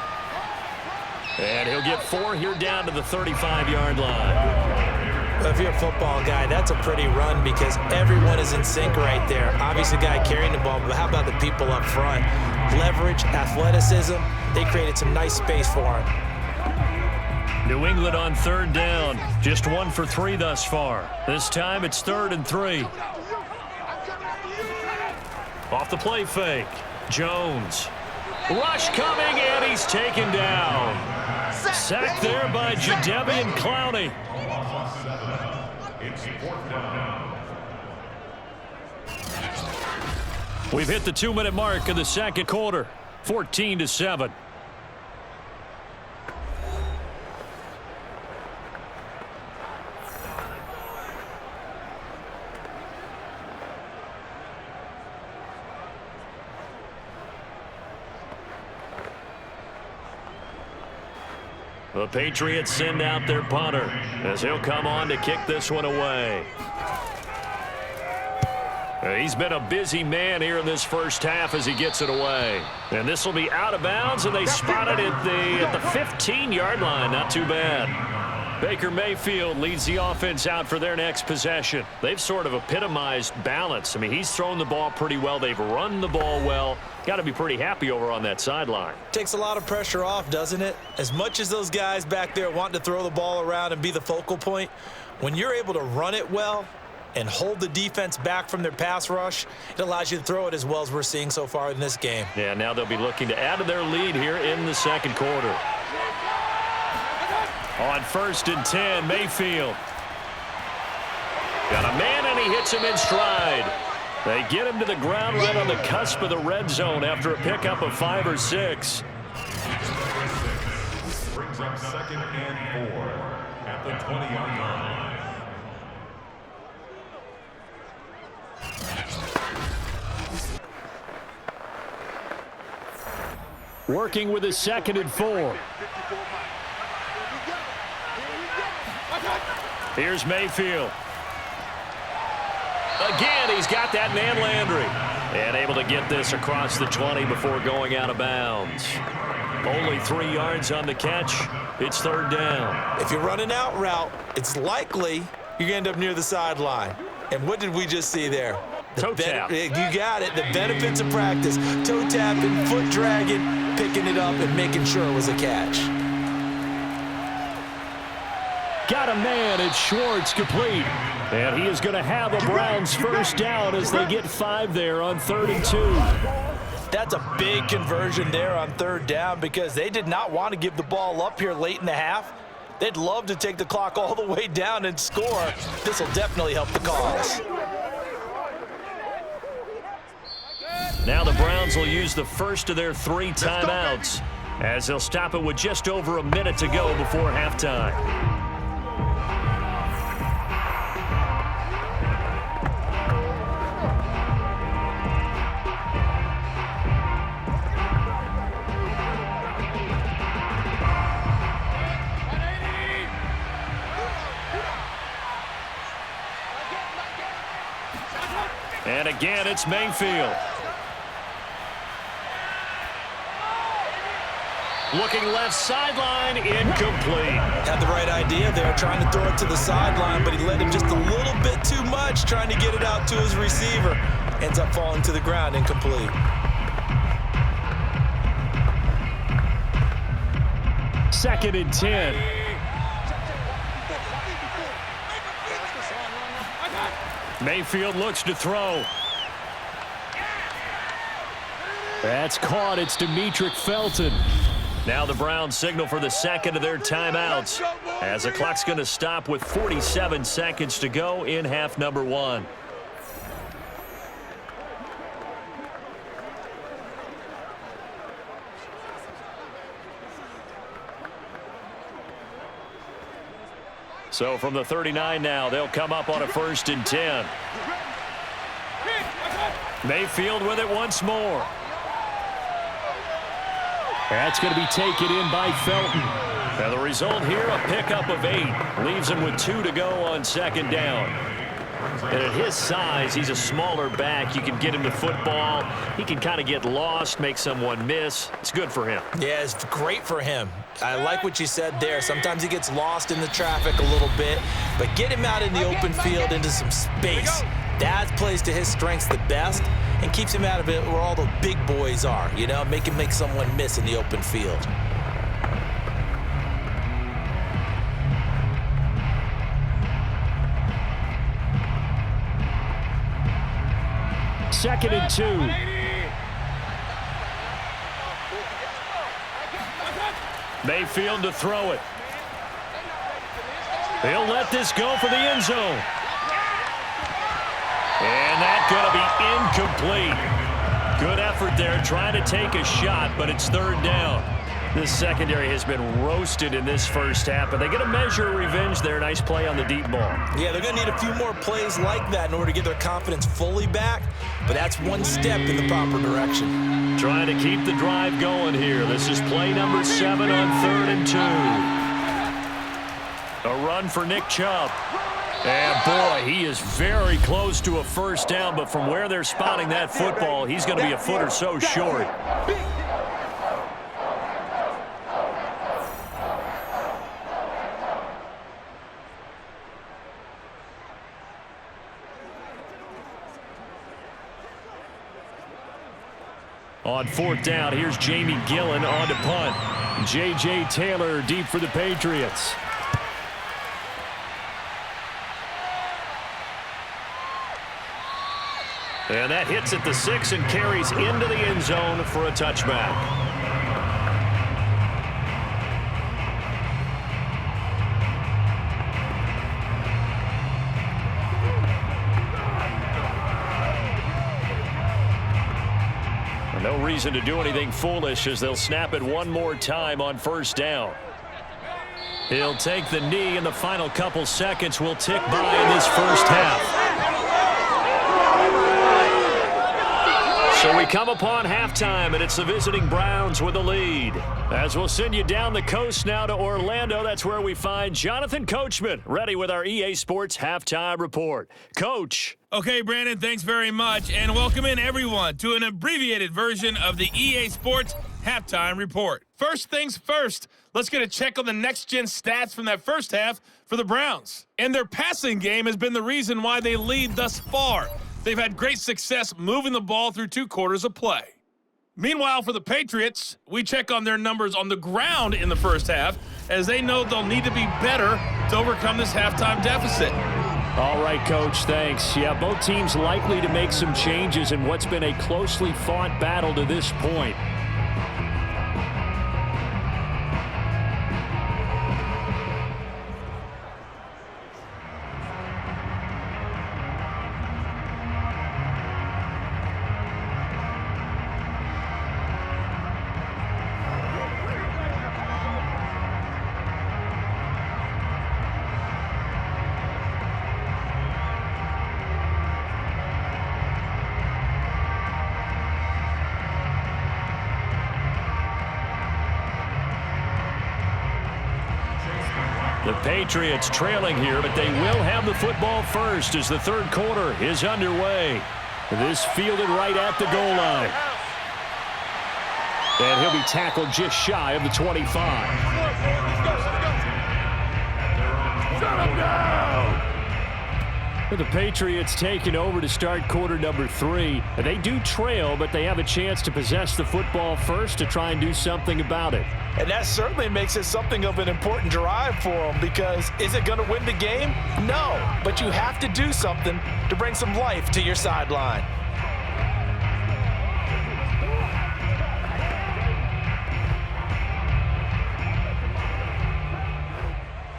[SPEAKER 2] And he'll get 4 here down to the 35-yard line.
[SPEAKER 3] Well, if you're a football guy, that's a pretty run because everyone is in sync right there. Obviously, the guy carrying the ball, but how about the people up front? Leverage, athleticism, they created some nice space for him.
[SPEAKER 2] New England on 3rd down. Just 1 for 3 thus far. This time it's 3rd and 3. Off the play fake. Jones. Rush coming, and he's taken down. Sacked there by Jadeveon Clowney. We've hit the 2-minute mark of the second quarter. 14-7. The Patriots send out their punter as he'll come on to kick this one away. He's been a busy man here in this first half as he gets it away. And this will be out of bounds, and they spot it at the 15-yard line. Not too bad. Baker Mayfield leads the offense out for their next possession. They've sort of epitomized balance. I mean, he's thrown the ball pretty well. They've run the ball well. Got to be pretty happy over on that sideline.
[SPEAKER 3] Takes a lot of pressure off, doesn't it? As much as those guys back there want to throw the ball around and be the focal point, when you're able to run it well and hold the defense back from their pass rush, it allows you to throw it as well as we're seeing so far in this game.
[SPEAKER 2] Yeah, now they'll be looking to add to their lead here in the second quarter. On 1st and 10, Mayfield. Got a man, and he hits him in stride. They get him to the ground right on the cusp of the red zone after a pickup of 5 or 6.
[SPEAKER 5] Brings up 2nd and 4 at the 20-yard line.
[SPEAKER 2] Working with his 2nd and 4. Here's Mayfield. Again, he's got that man Landry. And able to get this across the 20 before going out of bounds. Only 3 yards on the catch. It's 3rd down.
[SPEAKER 3] If you're running out route, it's likely you're going to end up near the sideline. And what did we just see there?
[SPEAKER 2] Toe tap.
[SPEAKER 3] You got it. The benefits of practice. Toe tapping, foot dragging, picking it up, and making sure it was a catch.
[SPEAKER 2] Got a man at Schwartz, complete. And he is going to have a Browns first down as they get 5 there on 3rd and 2.
[SPEAKER 3] That's a big conversion there on 3rd down because they did not want to give the ball up here late in the half. They'd love to take the clock all the way down and score. This will definitely help the cause.
[SPEAKER 2] Now the Browns will use the first of their 3 timeouts as they'll stop it with just over a minute to go before halftime. And again, it's Mayfield. Looking left sideline, incomplete.
[SPEAKER 3] Had the right idea there, trying to throw it to the sideline, but he let him just a little bit too much, trying to get it out to his receiver. Ends up falling to the ground, incomplete.
[SPEAKER 2] Second and 10. Mayfield looks to throw. That's caught. It's Demetric Felton. Now the Browns signal for the second of their timeouts as the clock's going to stop with 47 seconds to go in half number one. So from the 39 now, they'll come up on a 1st and 10. Mayfield with it once more. That's going to be taken in by Felton. Now the result here, a pickup of 8. Leaves him with 2 to go on 2nd down. And at his size, he's a smaller back. You can get him the football. He can kind of get lost, make someone miss. It's good for him.
[SPEAKER 3] Yeah, it's great for him. I like what you said there. Sometimes he gets lost in the traffic a little bit, but get him out in the open field into some space. That plays to his strengths the best and keeps him out of it where all the big boys are, you know, make him make someone miss in the open field.
[SPEAKER 2] Second and 2. Mayfield to throw it. He'll let this go for the end zone. And that's going to be incomplete. Good effort there trying to take a shot, but it's 3rd down. This secondary has been roasted in this first half, but they get a measure of revenge there. Nice play on the deep ball.
[SPEAKER 3] Yeah, they're going to need a few more plays like that in order to get their confidence fully back, but that's one step in the proper direction.
[SPEAKER 2] Trying to keep the drive going here. This is play number 7 on 3rd and 2. A run for Nick Chubb. And, boy, he is very close to a 1st down, but from where they're spotting that football, he's going to be a foot or so short. On 4th down, here's Jamie Gillen on to punt. J.J. Taylor deep for the Patriots. And that hits at the 6 and carries into the end zone for a touchback. No reason to do anything foolish as they'll snap it one more time on 1st down. He'll take the knee, and the final couple seconds will tick by in this first half. So we come upon halftime, and it's the visiting Browns with the lead. As we'll send you down the coast now to Orlando, that's where we find Jonathan Coachman, ready with our EA Sports Halftime Report. Coach.
[SPEAKER 6] Okay, Brandon, thanks very much, and welcome in everyone to an abbreviated version of the EA Sports Halftime Report. First things first, let's get a check on the next-gen stats from that first half for the Browns. And their passing game has been the reason why they lead thus far. They've had great success moving the ball through 2 quarters of play. Meanwhile, for the Patriots, we check on their numbers on the ground in the first half, as they know they'll need to be better to overcome this halftime deficit.
[SPEAKER 2] All right, Coach, thanks. Yeah, both teams likely to make some changes in what's been a closely fought battle to this point. The Patriots trailing here, but they will have the football first as the 3rd quarter is underway. This fielded right at the goal line. And he'll be tackled just shy of the 25. The Patriots taking over to start quarter number 3. They do trail, but they have a chance to possess the football first to try and do something about it.
[SPEAKER 3] And that certainly makes it something of an important drive for them, because is it going to win the game? No, but you have to do something to bring some life to your sideline.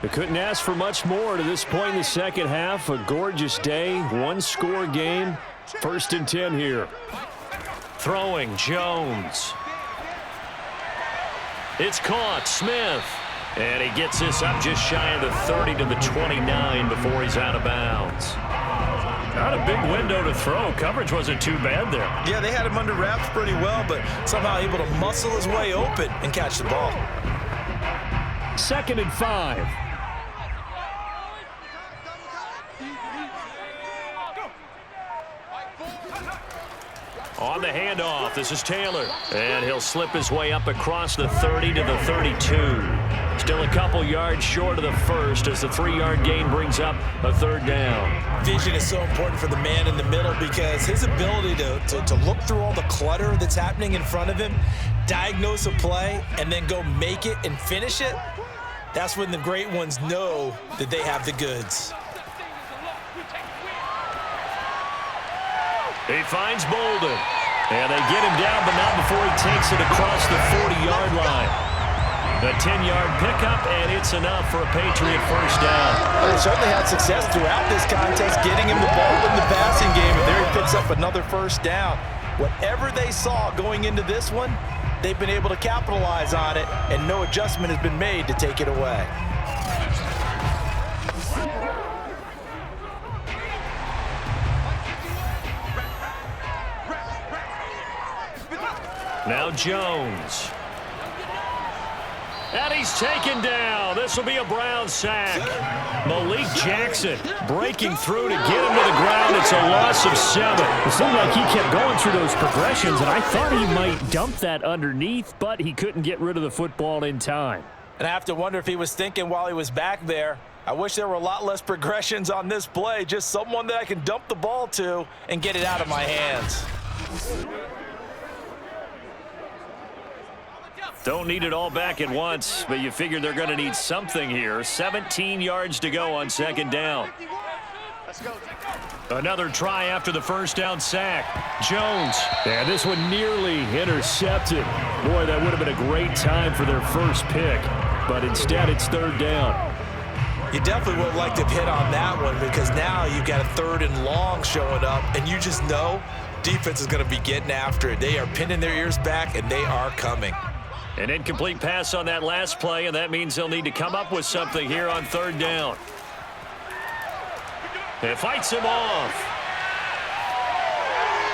[SPEAKER 2] They couldn't ask for much more to this point in the second half. A gorgeous day, one-score game. 1st and 10 here. Throwing, Jones. It's caught, Smith. And he gets this up just shy of the 30 to the 29 before he's out of bounds. Not a big window to throw. Coverage wasn't too bad there.
[SPEAKER 3] Yeah, they had him under wraps pretty well, but somehow able to muscle his way open and catch the ball.
[SPEAKER 2] 2nd and 5. On the handoff, this is Taylor. And he'll slip his way up across the 30 to the 32. Still a couple yards short of the first as the 3-yard gain brings up a 3rd down.
[SPEAKER 3] Vision is so important for the man in the middle, because his ability to look through all the clutter that's happening in front of him, diagnose a play, and then go make it and finish it, that's when the great ones know that they have the goods.
[SPEAKER 2] He finds Bolden. And they get him down, but not before he takes it across the 40-yard line. A 10-yard pickup, and it's enough for a Patriot first down.
[SPEAKER 3] Well, they certainly had success throughout this contest, getting him the ball in the passing game, and there he picks up another first down. Whatever they saw going into this one, they've been able to capitalize on it, and no adjustment has been made to take it away.
[SPEAKER 2] Now Jones. And he's taken down. This will be a Brown sack. Malik Jackson breaking through to get him to the ground. It's a loss of 7.
[SPEAKER 7] It seemed like he kept going through those progressions, and I thought he might dump that underneath, but he couldn't get rid of the football in time.
[SPEAKER 3] And I have to wonder if he was thinking while he was back there, I wish there were a lot less progressions on this play, just someone that I can dump the ball to and get it out of my hands.
[SPEAKER 2] Don't need it all back at once, but you figure they're going to need something here. 17 yards to go on 2nd down. Another try after the first down sack. Jones.
[SPEAKER 7] And this one nearly intercepted. Boy, that would have been a great time for their first pick, but instead it's 3rd down.
[SPEAKER 3] You definitely would have liked to hit on that one, because now you've got a 3rd and long showing up, and you just know defense is going to be getting after it. They are pinning their ears back, and they are coming.
[SPEAKER 2] An incomplete pass on that last play, and that means they'll need to come up with something here on 3rd down. It fights him off.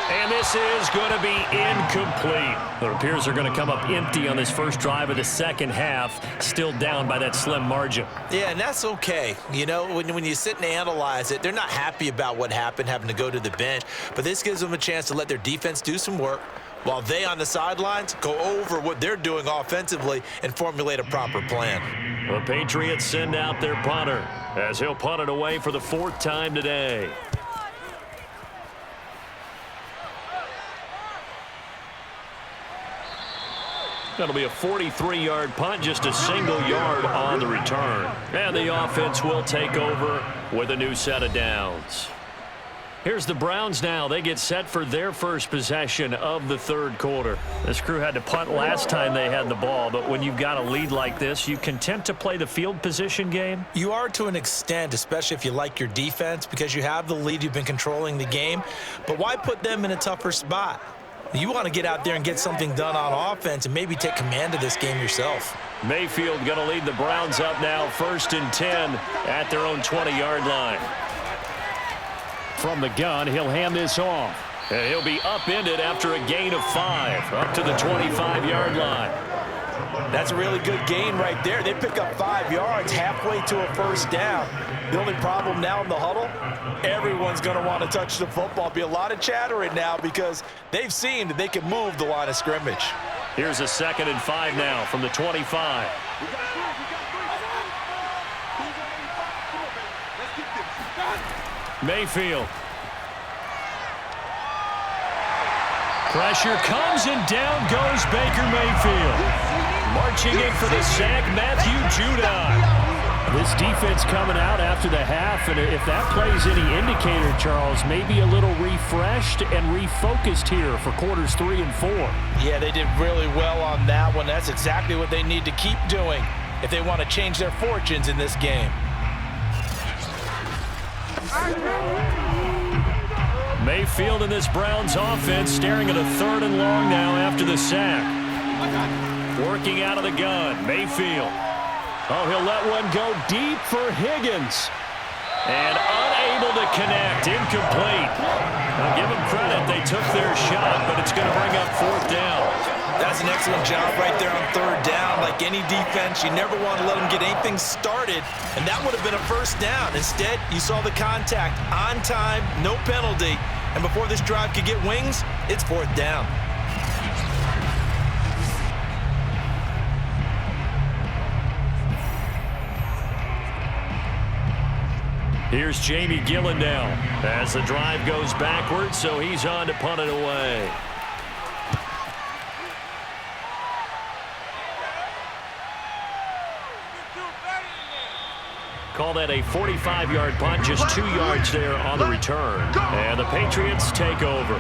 [SPEAKER 2] And this is going to be incomplete. It appears they're going to come up empty on this first drive of the second half, still down by that slim margin.
[SPEAKER 3] Yeah, and that's okay. You know, when you sit and analyze it, they're not happy about what happened, having to go to the bench, but this gives them a chance to let their defense do some work, while they on the sidelines go over what they're doing offensively and formulate a proper plan.
[SPEAKER 2] The Patriots send out their punter as he'll punt it away for the 4th time today. That'll be a 43-yard punt, just a single yard on the return. And the offense will take over with a new set of downs. Here's the Browns now. They get set for their first possession of the 3rd quarter. This crew had to punt last time they had the ball, but when you've got a lead like this, you content to play the field position game?
[SPEAKER 3] You are to an extent, especially if you like your defense, because you have the lead, you've been controlling the game. But why put them in a tougher spot? You want to get out there and get something done on offense and maybe take command of this game yourself.
[SPEAKER 2] Mayfield going to lead the Browns up now, 1st and 10 at their own 20-yard line.
[SPEAKER 7] From the gun, he'll hand this off.
[SPEAKER 2] And he'll be upended after a gain of 5, up to the 25-yard line.
[SPEAKER 3] That's a really good gain right there. They pick up 5 yards halfway to a first down. The only problem now in the huddle, everyone's going to want to touch the football. Be a lot of chattering now because they've seen that they can move the line of scrimmage.
[SPEAKER 2] Here's a 2nd and 5 now from the 25. Mayfield. Pressure comes, and down goes Baker Mayfield. Marching in for the sack, Matthew Judon. This defense coming out after the half, and if that plays any indicator, Charles, maybe a little refreshed and refocused here for quarters 3 and 4.
[SPEAKER 3] Yeah, they did really well on that one. That's exactly what they need to keep doing if they want to change their fortunes in this game.
[SPEAKER 2] Mayfield in this Browns offense staring at a 3rd and long now after the sack. Working out of the gun, Mayfield. Oh, he'll let one go deep for Higgins. And unable to connect, incomplete. Now give them credit, they took their shot, but it's going to bring up 4th down.
[SPEAKER 3] That's an excellent job right there on 3rd down. Like any defense, you never want to let them get anything started, and that would have been a 1st down. Instead, you saw the contact on time, no penalty, and before this drive could get wings, it's 4th down.
[SPEAKER 2] Here's Jamie Gillen now as the drive goes backwards, so he's on to punt it away. Call that a 45-yard punt, just 2 yards there on the return. And the Patriots take over.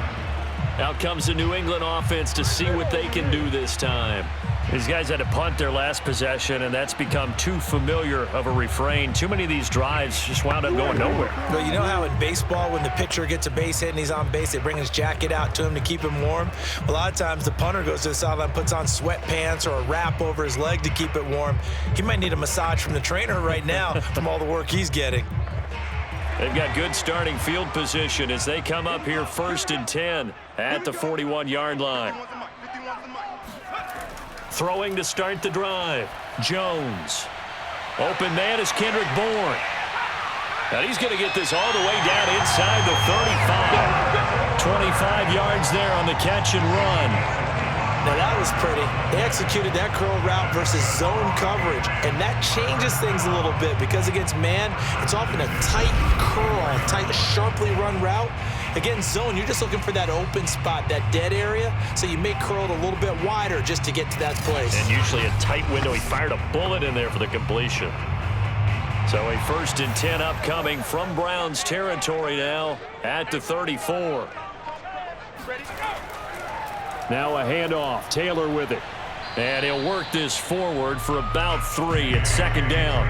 [SPEAKER 2] Out comes the New England offense to see what they can do this time. These guys had to punt their last possession, and that's become too familiar of a refrain. Too many of these drives just wound up going nowhere.
[SPEAKER 3] Well, you know how in baseball, when the pitcher gets a base hit and he's on base, they bring his jacket out to him to keep him warm? A lot of times the punter goes to the sideline, puts on sweatpants or a wrap over his leg to keep it warm. He might need a massage from the trainer right now from all the work he's getting.
[SPEAKER 2] They've got good starting field position as they come up here 1st and 10 at the 41-yard line. Throwing to start the drive. Jones. Open man is Kendrick Bourne. And he's going to get this all the way down inside the 35. 25 yards there on the catch and run.
[SPEAKER 3] Now that was pretty. They executed that curl route versus zone coverage, and that changes things a little bit because against man, it's often a tight curl, tight, sharply run route. Against zone, you're just looking for that open spot, that dead area, so you may curl it a little bit wider just to get to that place.
[SPEAKER 2] And usually a tight window. He fired a bullet in there for the completion. So a 1st and 10 upcoming from Browns territory now at the 34. Now a handoff. Taylor with it. And he'll work this forward for about 3 at 2nd down.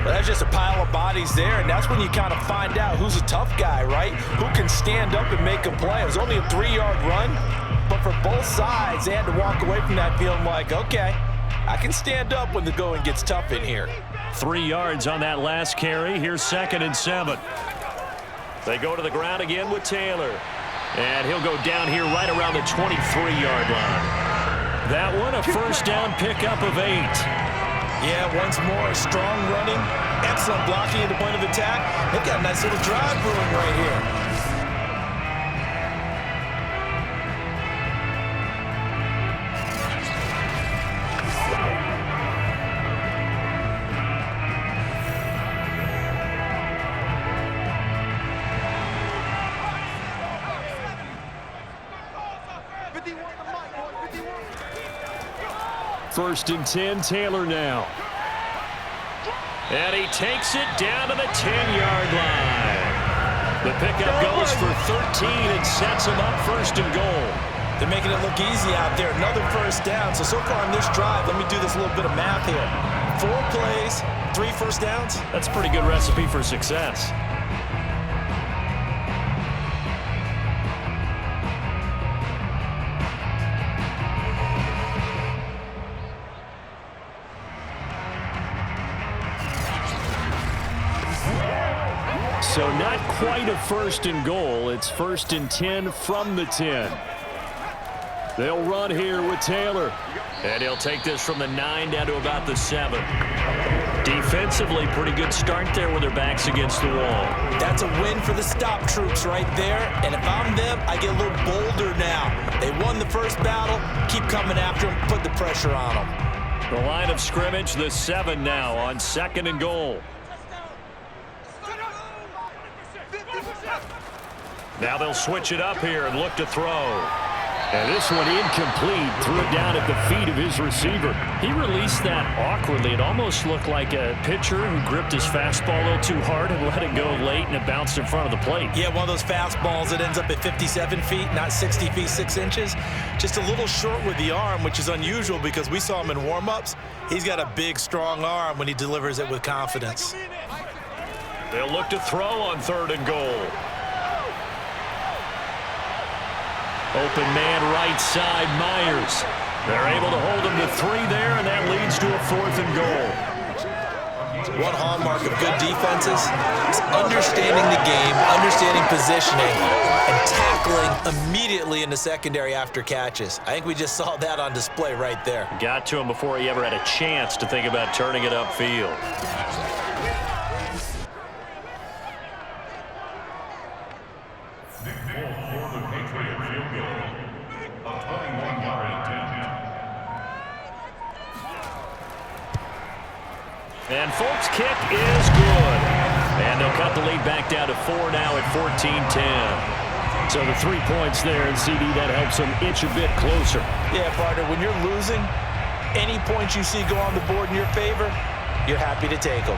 [SPEAKER 3] Well, that's just a pile of bodies there, and that's when you kind of find out who's a tough guy, right? Who can stand up and make a play. It was only a 3-yard run, but for both sides, they had to walk away from that feeling like, okay, I can stand up when the going gets tough in here.
[SPEAKER 2] 3 yards on that last carry. Here's 2nd and 7. They go to the ground again with Taylor. And he'll go down here right around the 23-yard line. That one, a 1st down pickup of 8.
[SPEAKER 3] Yeah, once more, strong running, excellent blocking at the point of attack. They've got a nice little drive brewing right here.
[SPEAKER 2] First and 10, Taylor now. And he takes it down to the 10-yard line. The pickup goes for 13 and sets him up 1st and goal.
[SPEAKER 3] They're making it look easy out there. Another 1st down. So far on this drive, let me do this little bit of math here. 4 plays, 3 1st downs.
[SPEAKER 2] That's a pretty good recipe for success. So not quite a 1st and goal. It's 1st and 10 from the 10. They'll run here with Taylor. And he'll take this from the 9 down to about the 7. Defensively, pretty good start there with their backs against the wall.
[SPEAKER 3] That's a win for the stop troops right there. And if I'm them, I get a little bolder now. They won the 1st battle. Keep coming after them. Put the pressure on them.
[SPEAKER 2] The line of scrimmage, the 7 now on 2nd and goal. Now they'll switch it up here and look to throw. And this one incomplete. Threw it down at the feet of his receiver. He released that awkwardly. It almost looked like a pitcher who gripped his fastball a little too hard and let it go late, and it bounced in front of the plate.
[SPEAKER 3] Yeah, one of those fastballs that ends up at 57 feet, not 60 feet, 6 inches. Just a little short with the arm, which is unusual because we saw him in warm-ups. He's got a big, strong arm when he delivers it with confidence.
[SPEAKER 2] They'll look to throw on 3rd and goal. Open man right side, Myers. They're able to hold him to 3 there, and that leads to a 4th and goal.
[SPEAKER 3] One hallmark of good defenses is understanding the game, understanding positioning, and tackling immediately in the secondary after catches. I think we just saw that on display right there.
[SPEAKER 2] Got to him before he ever had a chance to think about turning it upfield. And Folk's kick is good. And they'll cut the lead back down to 4 now at 14-10. So the 3 points there, and CD, that helps them inch a bit closer.
[SPEAKER 3] Yeah, partner, when you're losing, any points you see go on the board in your favor, you're happy to take them.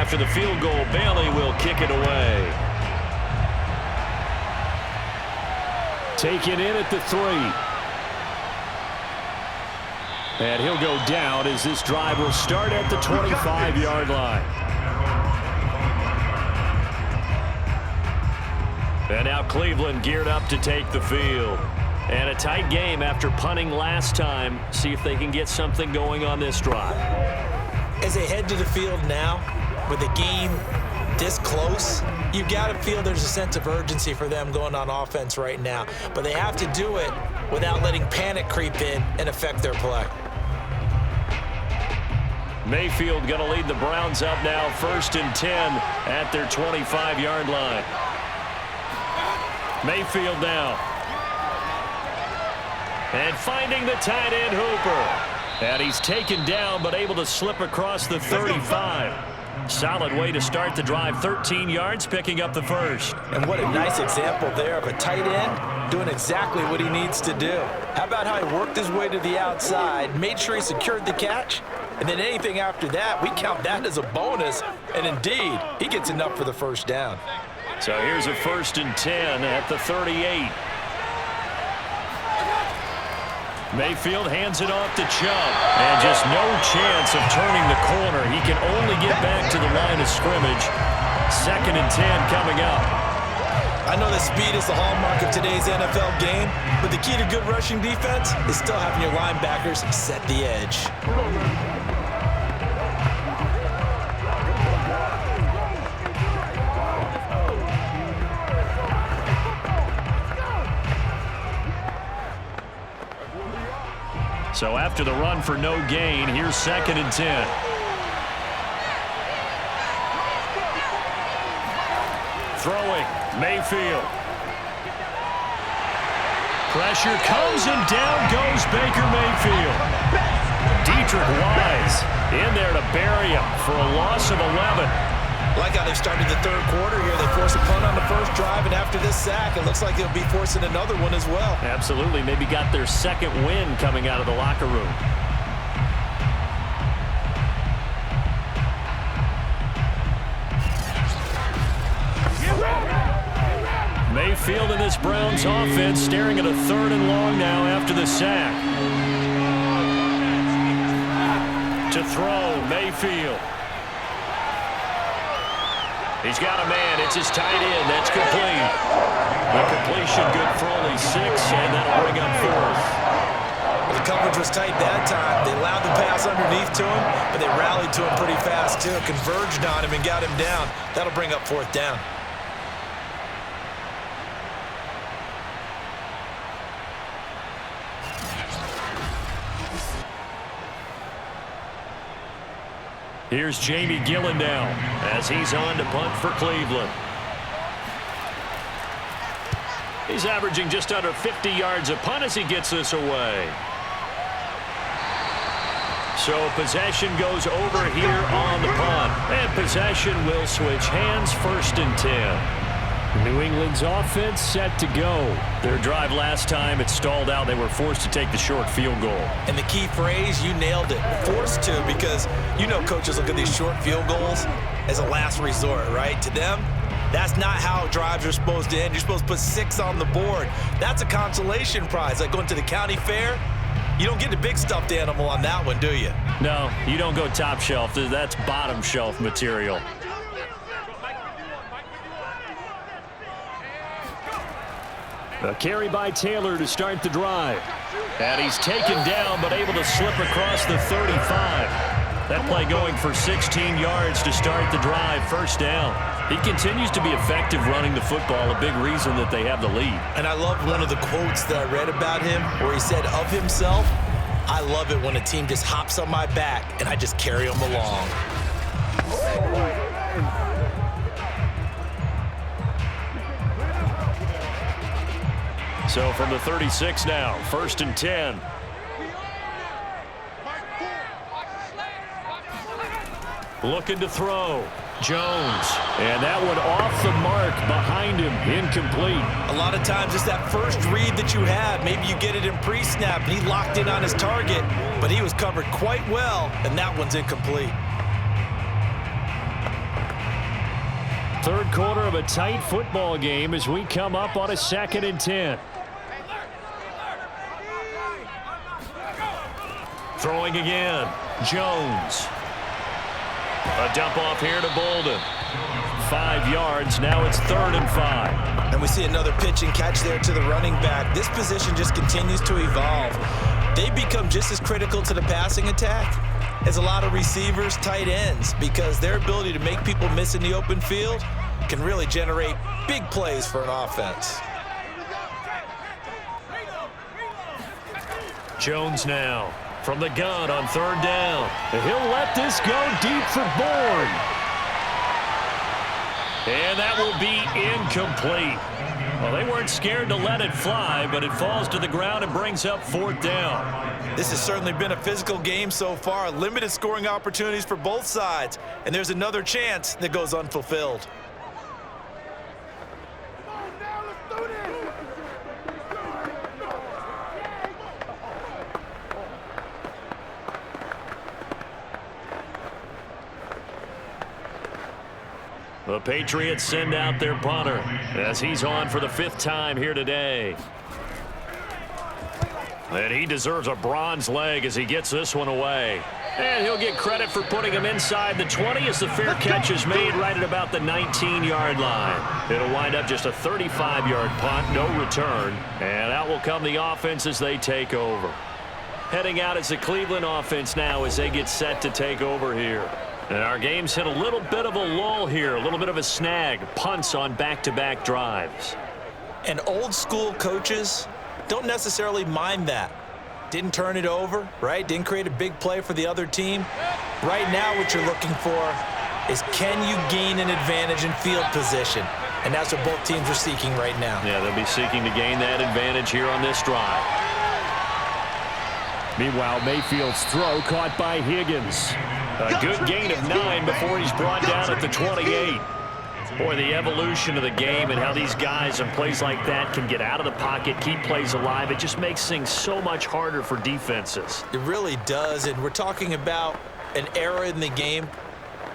[SPEAKER 2] After the field goal, Bailey will kick it away. Taken in at the 3. And he'll go down as this drive will start at the 25-yard line. And now Cleveland geared up to take the field. And a tight game after punting last time. See if they can get something going on this drive.
[SPEAKER 3] As they head to the field now, with the game this close, you've got to feel there's a sense of urgency for them going on offense right now. But they have to do it without letting panic creep in and affect their play.
[SPEAKER 2] Mayfield going to lead the Browns up now, 1st and 10 at their 25-yard line. Mayfield now. And finding the tight end Hooper. And he's taken down but able to slip across the 35. Solid way to start the drive. 13 yards, picking up the 1st.
[SPEAKER 3] And what a nice example there of a tight end doing exactly what he needs to do. How about how he worked his way to the outside, made sure he secured the catch, and then anything after that, we count that as a bonus. And indeed, he gets enough for the 1st down.
[SPEAKER 2] So here's a 1st and 10 at the 38. Mayfield hands it off to Chubb. And just no chance of turning the corner. He can only get back to the line of scrimmage. 2nd and 10 coming up.
[SPEAKER 3] I know that speed is the hallmark of today's NFL game, but the key to good rushing defense is still having your linebackers set the edge.
[SPEAKER 2] So after the run for no gain, here's 2nd and 10. Throwing, Mayfield. Pressure comes and down goes Baker Mayfield. Dietrich Wise in there to bury him for a loss of 11.
[SPEAKER 3] Like how they've started the 3rd quarter here. They force a punt on the 1st drive, and after this sack, it looks like they'll be forcing another one as well.
[SPEAKER 2] Absolutely. Maybe got their 2nd win coming out of the locker room. Mayfield in this Browns offense staring at a 3rd and long now after the sack. To throw, Mayfield. He's got a man. It's his tight end. That's complete. The completion good for only 6, and that'll bring up 4th.
[SPEAKER 3] Well, the coverage was tight that time. They allowed the pass underneath to him, but they rallied to him pretty fast, too. Converged on him and got him down. That'll bring up 4th down.
[SPEAKER 2] Here's Jamie Gillen now as he's on to punt for Cleveland. He's averaging just under 50 yards a punt as he gets this away. So possession goes over here on the punt. And possession will switch hands, 1st and 10. New England's offense set to go. Their drive last time, it stalled out. They were forced to take the short field goal.
[SPEAKER 3] And the key phrase, you nailed it. Forced to, because you know coaches look at these short field goals as a last resort, right? To them, that's not how drives are supposed to end. You're supposed to put 6 on the board. That's a consolation prize, like going to the county fair. You don't get the big stuffed animal on that one, do you?
[SPEAKER 2] No, you don't go top shelf. That's bottom shelf material.
[SPEAKER 7] A carry by Taylor to start the drive. And he's taken down, but able to slip across the 35. That play going for 16 yards to start the drive, 1st down. He continues to be effective running the football, a big reason that they have the lead.
[SPEAKER 3] And I love one of the quotes that I read about him where he said of himself, I love it when a team just hops on my back and I just carry them along.
[SPEAKER 2] So from the 36 now, 1st and 10. Looking to throw. Jones. And that one off the mark behind him. Incomplete.
[SPEAKER 3] A lot of times it's that first read that you have. Maybe you get it in pre-snap and he locked in on his target, but he was covered quite well, and that one's incomplete.
[SPEAKER 7] 3rd quarter of a tight football game as we come up on a 2nd and 10.
[SPEAKER 2] Throwing again. Jones. A dump off here to Bolden. 5 yards. Now it's 3rd and 5.
[SPEAKER 3] And we see another pitch and catch there to the running back. This position just continues to evolve. They become just as critical to the passing attack as a lot of receivers, tight ends, because their ability to make people miss in the open field can really generate big plays for an offense.
[SPEAKER 2] Jones now. From the gun on 3rd down.
[SPEAKER 7] He'll let this go deep for Bourne.
[SPEAKER 2] And that will be incomplete. Well, they weren't scared to let it fly, but it falls to the ground and brings up 4th down.
[SPEAKER 3] This has certainly been a physical game so far. Limited scoring opportunities for both sides. And there's another chance that goes unfulfilled.
[SPEAKER 2] The Patriots send out their punter as he's on for the 5th time here today. And he deserves a bronze leg as he gets this one away. And he'll get credit for putting him inside the 20 as the fair catch is made right at about the 19-yard line. It'll wind up just a 35-yard punt, no return. And out will come the offense as they take over. Heading out is the Cleveland offense now as they get set to take over here. And our game's hit a little bit of a lull here, a little bit of a snag, punts on back-to-back drives.
[SPEAKER 3] And old school coaches don't necessarily mind that. Didn't turn it over, right? Didn't create a big play for the other team. Right now what you're looking for is can you gain an advantage in field position? And that's what both teams are seeking right now.
[SPEAKER 2] Yeah, they'll be seeking to gain that advantage here on this drive.
[SPEAKER 7] Meanwhile, Mayfield's throw caught by Higgins.
[SPEAKER 2] A good gain of 9 before he's brought down at the 28. Boy, the evolution of the game and how these guys in plays like that can get out of the pocket, keep plays alive, it just makes things so much harder for defenses.
[SPEAKER 3] It really does, and we're talking about an era in the game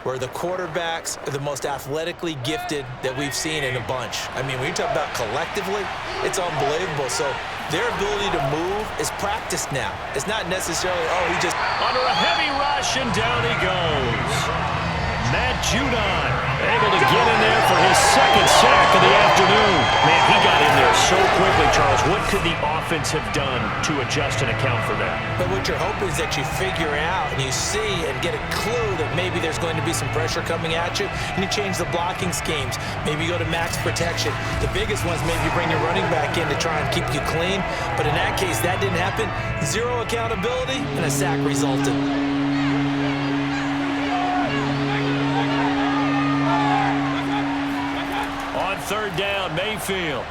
[SPEAKER 3] where the quarterbacks are the most athletically gifted that we've seen in a bunch. I mean, when you talk about collectively, it's unbelievable. So their ability to move is practiced now. It's not necessarily, oh, he just...
[SPEAKER 2] Under a heavy rush, and down he goes. Matt Judon able to get in there for his 2nd sack of the afternoon. Man, he got in there so quickly, Charles. What could the offense have done to adjust and account for that?
[SPEAKER 3] But what you're hoping is that you figure out and you see and get a clue that maybe there's going to be some pressure coming at you, and you change the blocking schemes. Maybe you go to max protection. The biggest one's maybe you bring your running back in to try and keep you clean. But in that case, that didn't happen. 0 accountability, and a sack resulted.
[SPEAKER 2] Mayfield.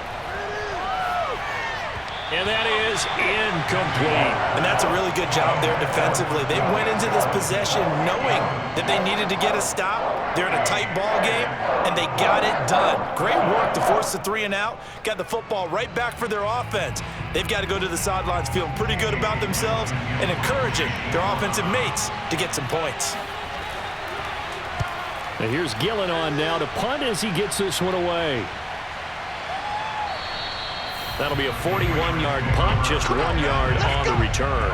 [SPEAKER 2] And that is incomplete.
[SPEAKER 3] And that's a really good job there defensively. They went into this possession knowing that they needed to get a stop. They're in a tight ball game, and they got it done. Great work to force the 3 and out. Got the football right back for their offense. They've got to go to the sidelines feeling pretty good about themselves and encouraging their offensive mates to get some points.
[SPEAKER 2] Now here's Gillen on now to punt as he gets this one away. That'll be a 41-yard punt, just 1 yard on the return.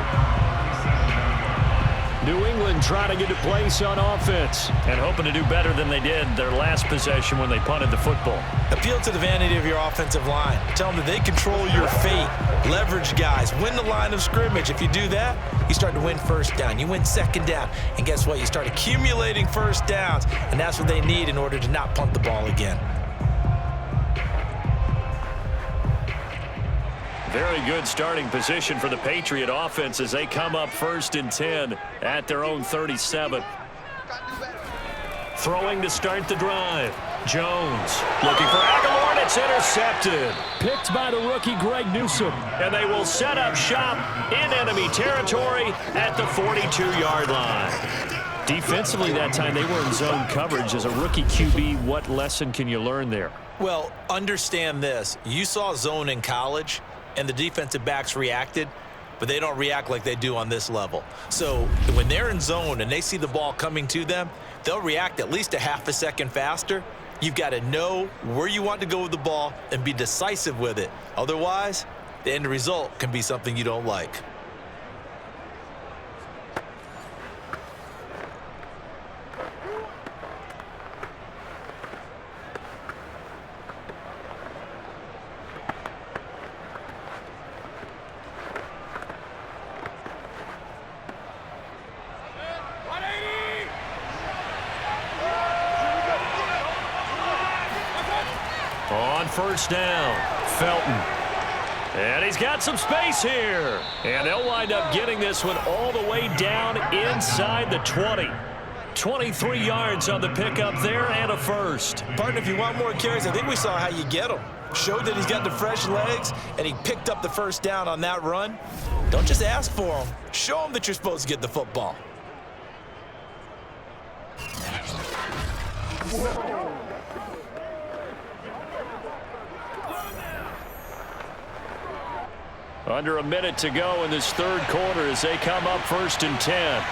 [SPEAKER 2] New England trying to get a place on offense and hoping to do better than they did their last possession when they punted the football.
[SPEAKER 3] Appeal to the vanity of your offensive line. Tell them that they control your fate. Leverage guys. Win the line of scrimmage. If you do that, you start to win first down. You win second down. And guess what? You start accumulating first downs. And that's what they need in order to not punt the ball again.
[SPEAKER 2] Very good starting position for the Patriot offense as they come up 1st and 10 at their own 37. Throwing to start the drive. Jones looking for Aguilar, and it's intercepted. Picked by the rookie Greg Newsome. And they will set up shop in enemy territory at the 42-yard line. Defensively that time, they were in zone coverage. As a rookie QB, what lesson can you learn there?
[SPEAKER 3] Well, understand this. You saw zone in college, and the defensive backs reacted, but they don't react like they do on this level. So when they're in zone and they see the ball coming to them, they'll react at least a half a second faster. You've got to know where you want to go with the ball and be decisive with it. Otherwise, the end result can be something you don't like.
[SPEAKER 2] On 1st down, Felton. And he's got some space here. And they'll wind up getting this one all the way down inside the 20. 23 yards on the pickup there and a first.
[SPEAKER 3] Partner, if you want more carries, I think we saw how you get them. Showed that he's got the fresh legs, and he picked up the first down on that run. Don't just ask for them. Show them that you're supposed to get the football.
[SPEAKER 2] Under a minute to go in this 3rd quarter as they come up 1st and 10.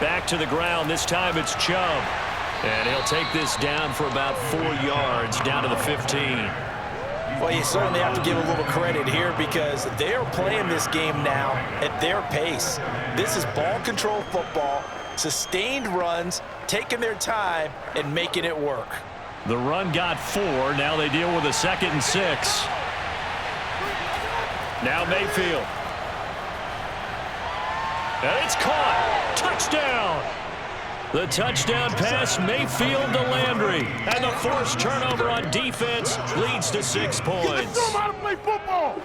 [SPEAKER 2] Back to the ground. This time it's Chubb. And he'll take this down for about 4 yards down to the 15.
[SPEAKER 3] Well, you certainly have to give a little credit here because they are playing this game now at their pace. This is ball control football, sustained runs, taking their time and making it work.
[SPEAKER 2] The run got 4. Now they deal with a 2nd and 6. Now Mayfield. And it's caught. Touchdown. The touchdown pass, Mayfield to Landry. And the forced turnover on defense leads to 6 points.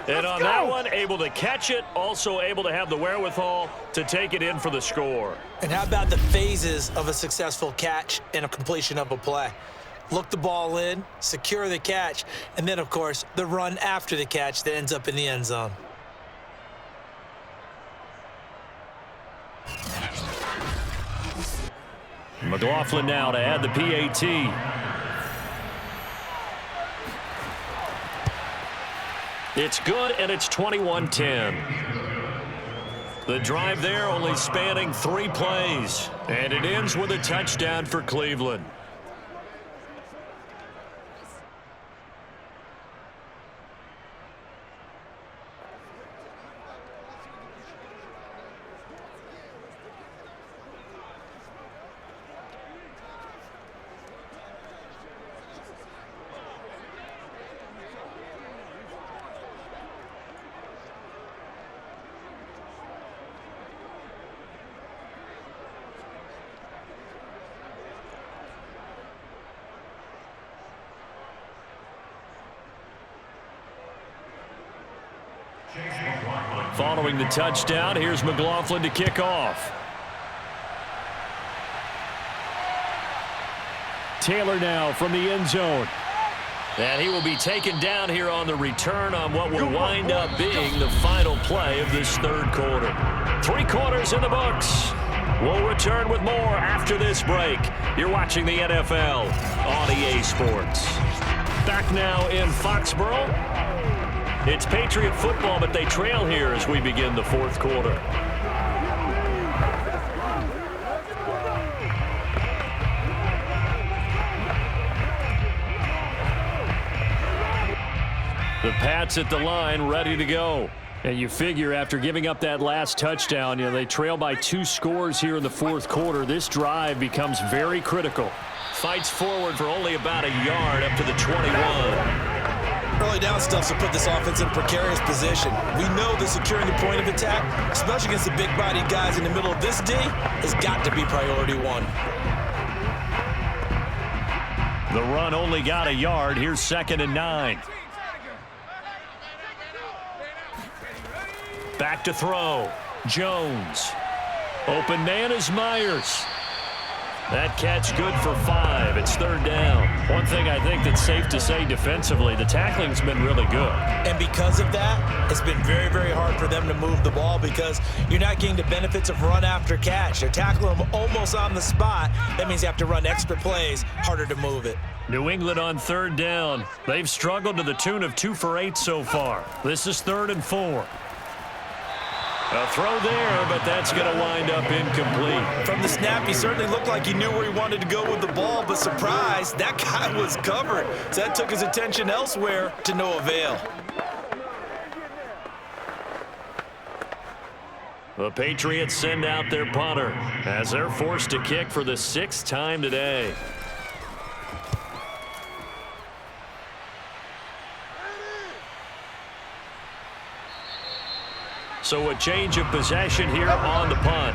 [SPEAKER 2] And on that one, able to catch it, also able to have the wherewithal to take it in for the score.
[SPEAKER 3] And how about the phases of a successful catch and a completion of a play? Look the ball in, secure the catch, and then, of course, the run after the catch that ends up in the end zone.
[SPEAKER 2] McLaughlin now to add the PAT. It's good, and it's 21-10. The drive there only spanning 3 plays, and it ends with a touchdown for Cleveland. Following the touchdown, here's McLaughlin to kick off.
[SPEAKER 7] Taylor now from the end zone.
[SPEAKER 2] And he will be taken down here on the return on what will wind up being the final play of this third quarter. 3 quarters in the books. We'll return with more after this break. You're watching the NFL on EA Sports. Back now in Foxborough. It's Patriot football, but they trail here as we begin the fourth quarter. The Pats at the line, ready to go. And you figure after giving up that last touchdown, they trail by 2 scores here in the fourth quarter. This drive becomes very critical. Fights forward for only about a yard up to the 21.
[SPEAKER 3] Early down stuff to put this offense in a precarious position. We know that securing the point of attack, especially against the big-bodied guys in the middle of this D, has got to be priority 1.
[SPEAKER 2] The run only got a yard. Here's 2nd and 9. Back to throw. Jones. Open man is Myers. That catch good for 5. It's 3rd down. One thing I think that's safe to say defensively, the tackling's been really good.
[SPEAKER 3] And because of that, it's been very, very hard for them to move the ball because you're not getting the benefits of run after catch. They're tackling them almost on the spot. That means you have to run extra plays, harder to move it.
[SPEAKER 2] New England on 3rd down. They've struggled to the tune of 2 for 8 so far. This is 3rd and 4. A throw there, but that's going to wind up incomplete.
[SPEAKER 3] From the snap, he certainly looked like he knew where he wanted to go with the ball, but surprise, that guy was covered. So that took his attention elsewhere to no avail.
[SPEAKER 2] The Patriots send out their punter as they're forced to kick for the 6th time today. So a change of possession here on the punt.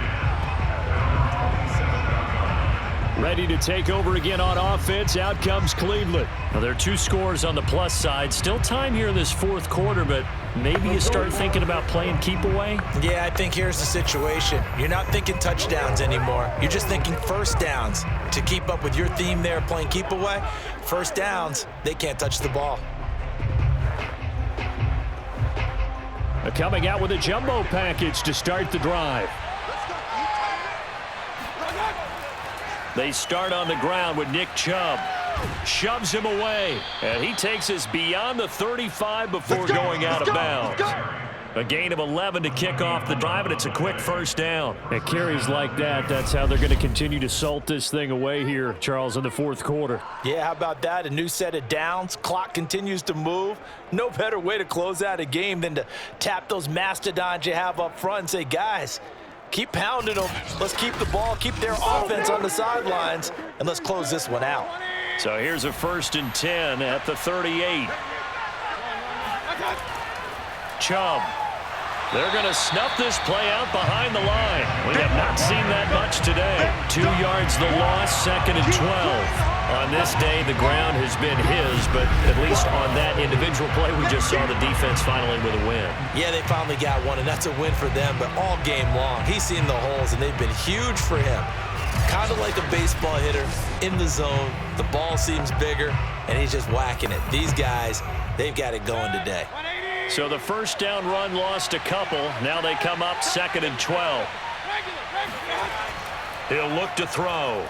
[SPEAKER 7] Ready to take over again on offense. Out comes Cleveland.
[SPEAKER 2] Now, there are 2 scores on the plus side. Still time here in this fourth quarter, but maybe you start thinking about playing keep away?
[SPEAKER 3] Yeah, I think here's the situation. You're not thinking touchdowns anymore. You're just thinking first downs. To keep up with your theme there, playing keep away, first downs, they can't touch the ball.
[SPEAKER 7] Coming out with a jumbo package to start the drive.
[SPEAKER 2] They start on the ground with Nick Chubb. Shoves him away. And he takes us beyond the 35 before going out of bounds. A gain of 11 to kick off the drive, and it's a quick first down.
[SPEAKER 7] And carries like that, that's how they're going to continue to salt this thing away here, Charles, in the fourth quarter.
[SPEAKER 3] Yeah, how about that? A new set of downs. Clock continues to move. No better way to close out a game than to tap those mastodons you have up front and say, guys, keep pounding them. Let's keep the ball, keep their offense on the sidelines, and let's close this one out.
[SPEAKER 2] So here's a 1st and 10 at the 38. Chubb. They're going to snuff this play out behind the line. We have not seen that much today. 2 yards the loss, 2nd and 12. On this day, the ground has been his, but at least on that individual play, we just saw the defense finally with a win.
[SPEAKER 3] Yeah, they finally got one, and that's a win for them, but all game long, he's seen the holes, and they've been huge for him. Kind of like a baseball hitter in the zone. The ball seems bigger, and he's just whacking it. These guys, they've got it going today.
[SPEAKER 2] So the first down run lost a couple. Now they come up 2nd and 12. He'll look to throw.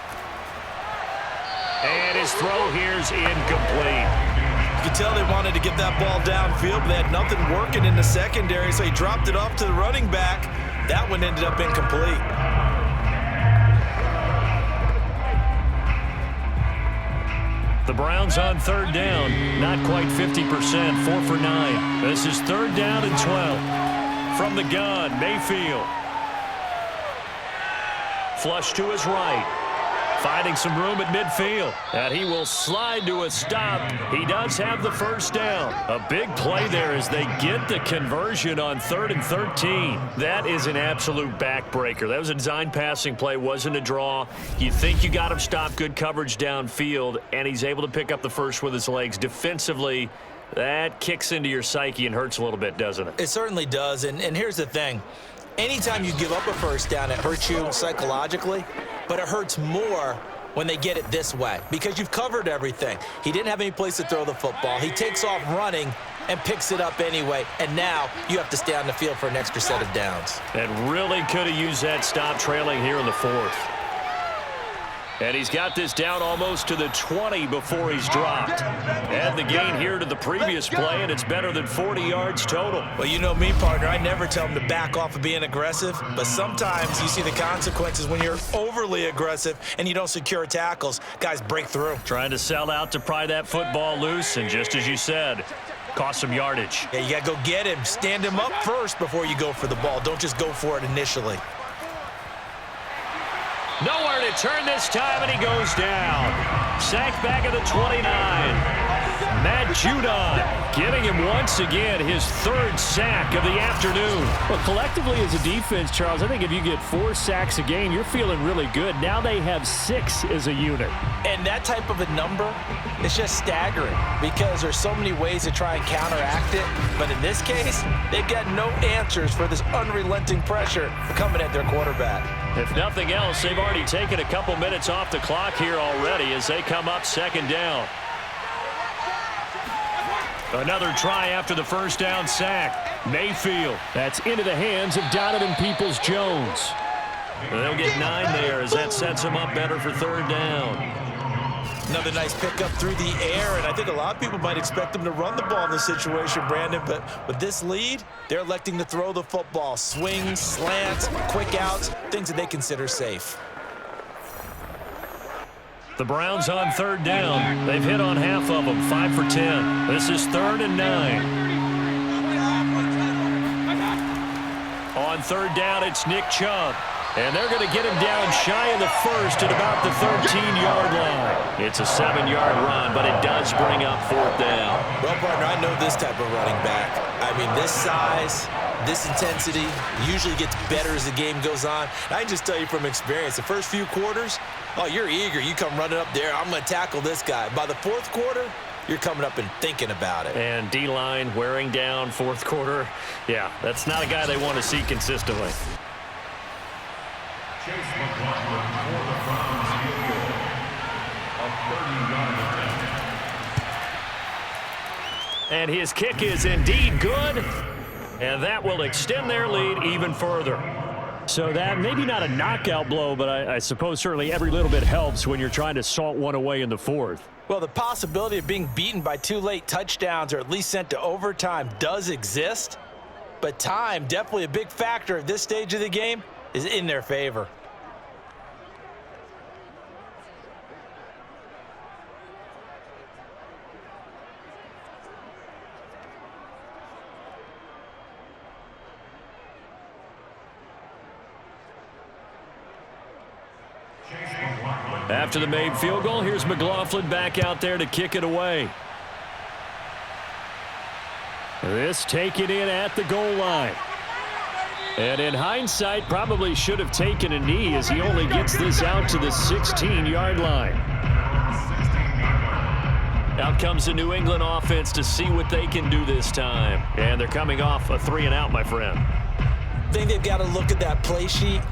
[SPEAKER 2] And his throw here's incomplete.
[SPEAKER 3] You can tell they wanted to get that ball downfield, but they had nothing working in the secondary, so he dropped it off to the running back. That one ended up incomplete.
[SPEAKER 2] The Browns on 3rd down, not quite 50%, 4 for 9. This is 3rd down and 12. From the gun, Mayfield. Flush to his right. Finding some room at midfield. And he will slide to a stop. He does have the first down. A big play there as they get the conversion on 3rd and 13. That is an absolute backbreaker. That was a design passing play, wasn't a draw. You think you got him stopped, good coverage downfield, and he's able to pick up the first with his legs. Defensively, that kicks into your psyche and hurts a little bit, doesn't it?
[SPEAKER 3] It certainly does, and here's the thing. Anytime you give up a first down, it hurts you psychologically, but it hurts more when they get it this way because you've covered everything. He didn't have any place to throw the football. He takes off running and picks it up anyway, and now you have to stay on the field for an extra set of downs.
[SPEAKER 2] And really could have used that stop trailing here in the fourth. And he's got this down almost to the 20 before he's dropped. Add the gain here to the previous play, and it's better than 40 yards total.
[SPEAKER 3] Well, you know me, partner. I never tell him to back off of being aggressive, but sometimes you see the consequences when you're overly aggressive and you don't secure tackles. Guys break through.
[SPEAKER 2] Trying to sell out to pry that football loose, and just as you said, cost some yardage.
[SPEAKER 3] Yeah, you got to go get him. Stand him up first before you go for the ball. Don't just go for it initially.
[SPEAKER 2] Nowhere to turn this time, and he goes down. Sacked back at the 29. Matt Judon getting him once again his third sack of the afternoon.
[SPEAKER 7] Well, collectively as a defense, Charles, I think if you get 4 sacks a game, you're feeling really good. Now they have 6 as a unit.
[SPEAKER 3] And that type of a number is just staggering because there's so many ways to try and counteract it. But in this case, they've got no answers for this unrelenting pressure coming at their quarterback.
[SPEAKER 2] If nothing else, they've already taken a couple minutes off the clock here already as they come up second down. Another try after the first down sack. Mayfield.
[SPEAKER 7] That's into the hands of Donovan Peoples-Jones.
[SPEAKER 2] They'll get 9 there as that sets them up better for third down.
[SPEAKER 3] Another nice pickup through the air, and I think a lot of people might expect them to run the ball in this situation, Brandon, but with this lead, they're electing to throw the football. Swings, slants, quick outs, things that they consider safe.
[SPEAKER 2] The Browns on third down. They've hit on half of them, 5 for 10. This is 3rd and 9. On third down, it's Nick Chubb. And they're going to get him down shy of the first at about the 13-yard line. It's a 7-yard run, but it does bring up 4th down.
[SPEAKER 3] Well, partner, I know this type of running back. I mean, this size, this intensity usually gets better as the game goes on. I can just tell you from experience, the first few quarters, oh, you're eager. You come running up there, I'm going to tackle this guy. By the 4th quarter, you're coming up and thinking about it.
[SPEAKER 2] And D-line wearing down 4th quarter. Yeah, that's not a guy they want to see consistently.
[SPEAKER 5] Chase McLaughlin for the Browns field goal of 30-yard attempt.
[SPEAKER 2] And his kick is indeed good, and that will extend their lead even further.
[SPEAKER 7] So that maybe not a knockout blow, but I suppose certainly every little bit helps when you're trying to salt one away in the 4th.
[SPEAKER 3] Well, the possibility of being beaten by 2 late touchdowns or at least sent to overtime does exist, but time, definitely a big factor at this stage of the game, is in their favor.
[SPEAKER 2] After the made field goal, here's McLaughlin back out there to kick it away.
[SPEAKER 7] This taken in at the goal line. And in hindsight, probably should have taken a knee as he only gets this out to the 16-yard line.
[SPEAKER 2] Out comes the New England offense to see what they can do this time. And they're coming off a 3-and-out, my friend.
[SPEAKER 3] I think they've got to look at that play sheet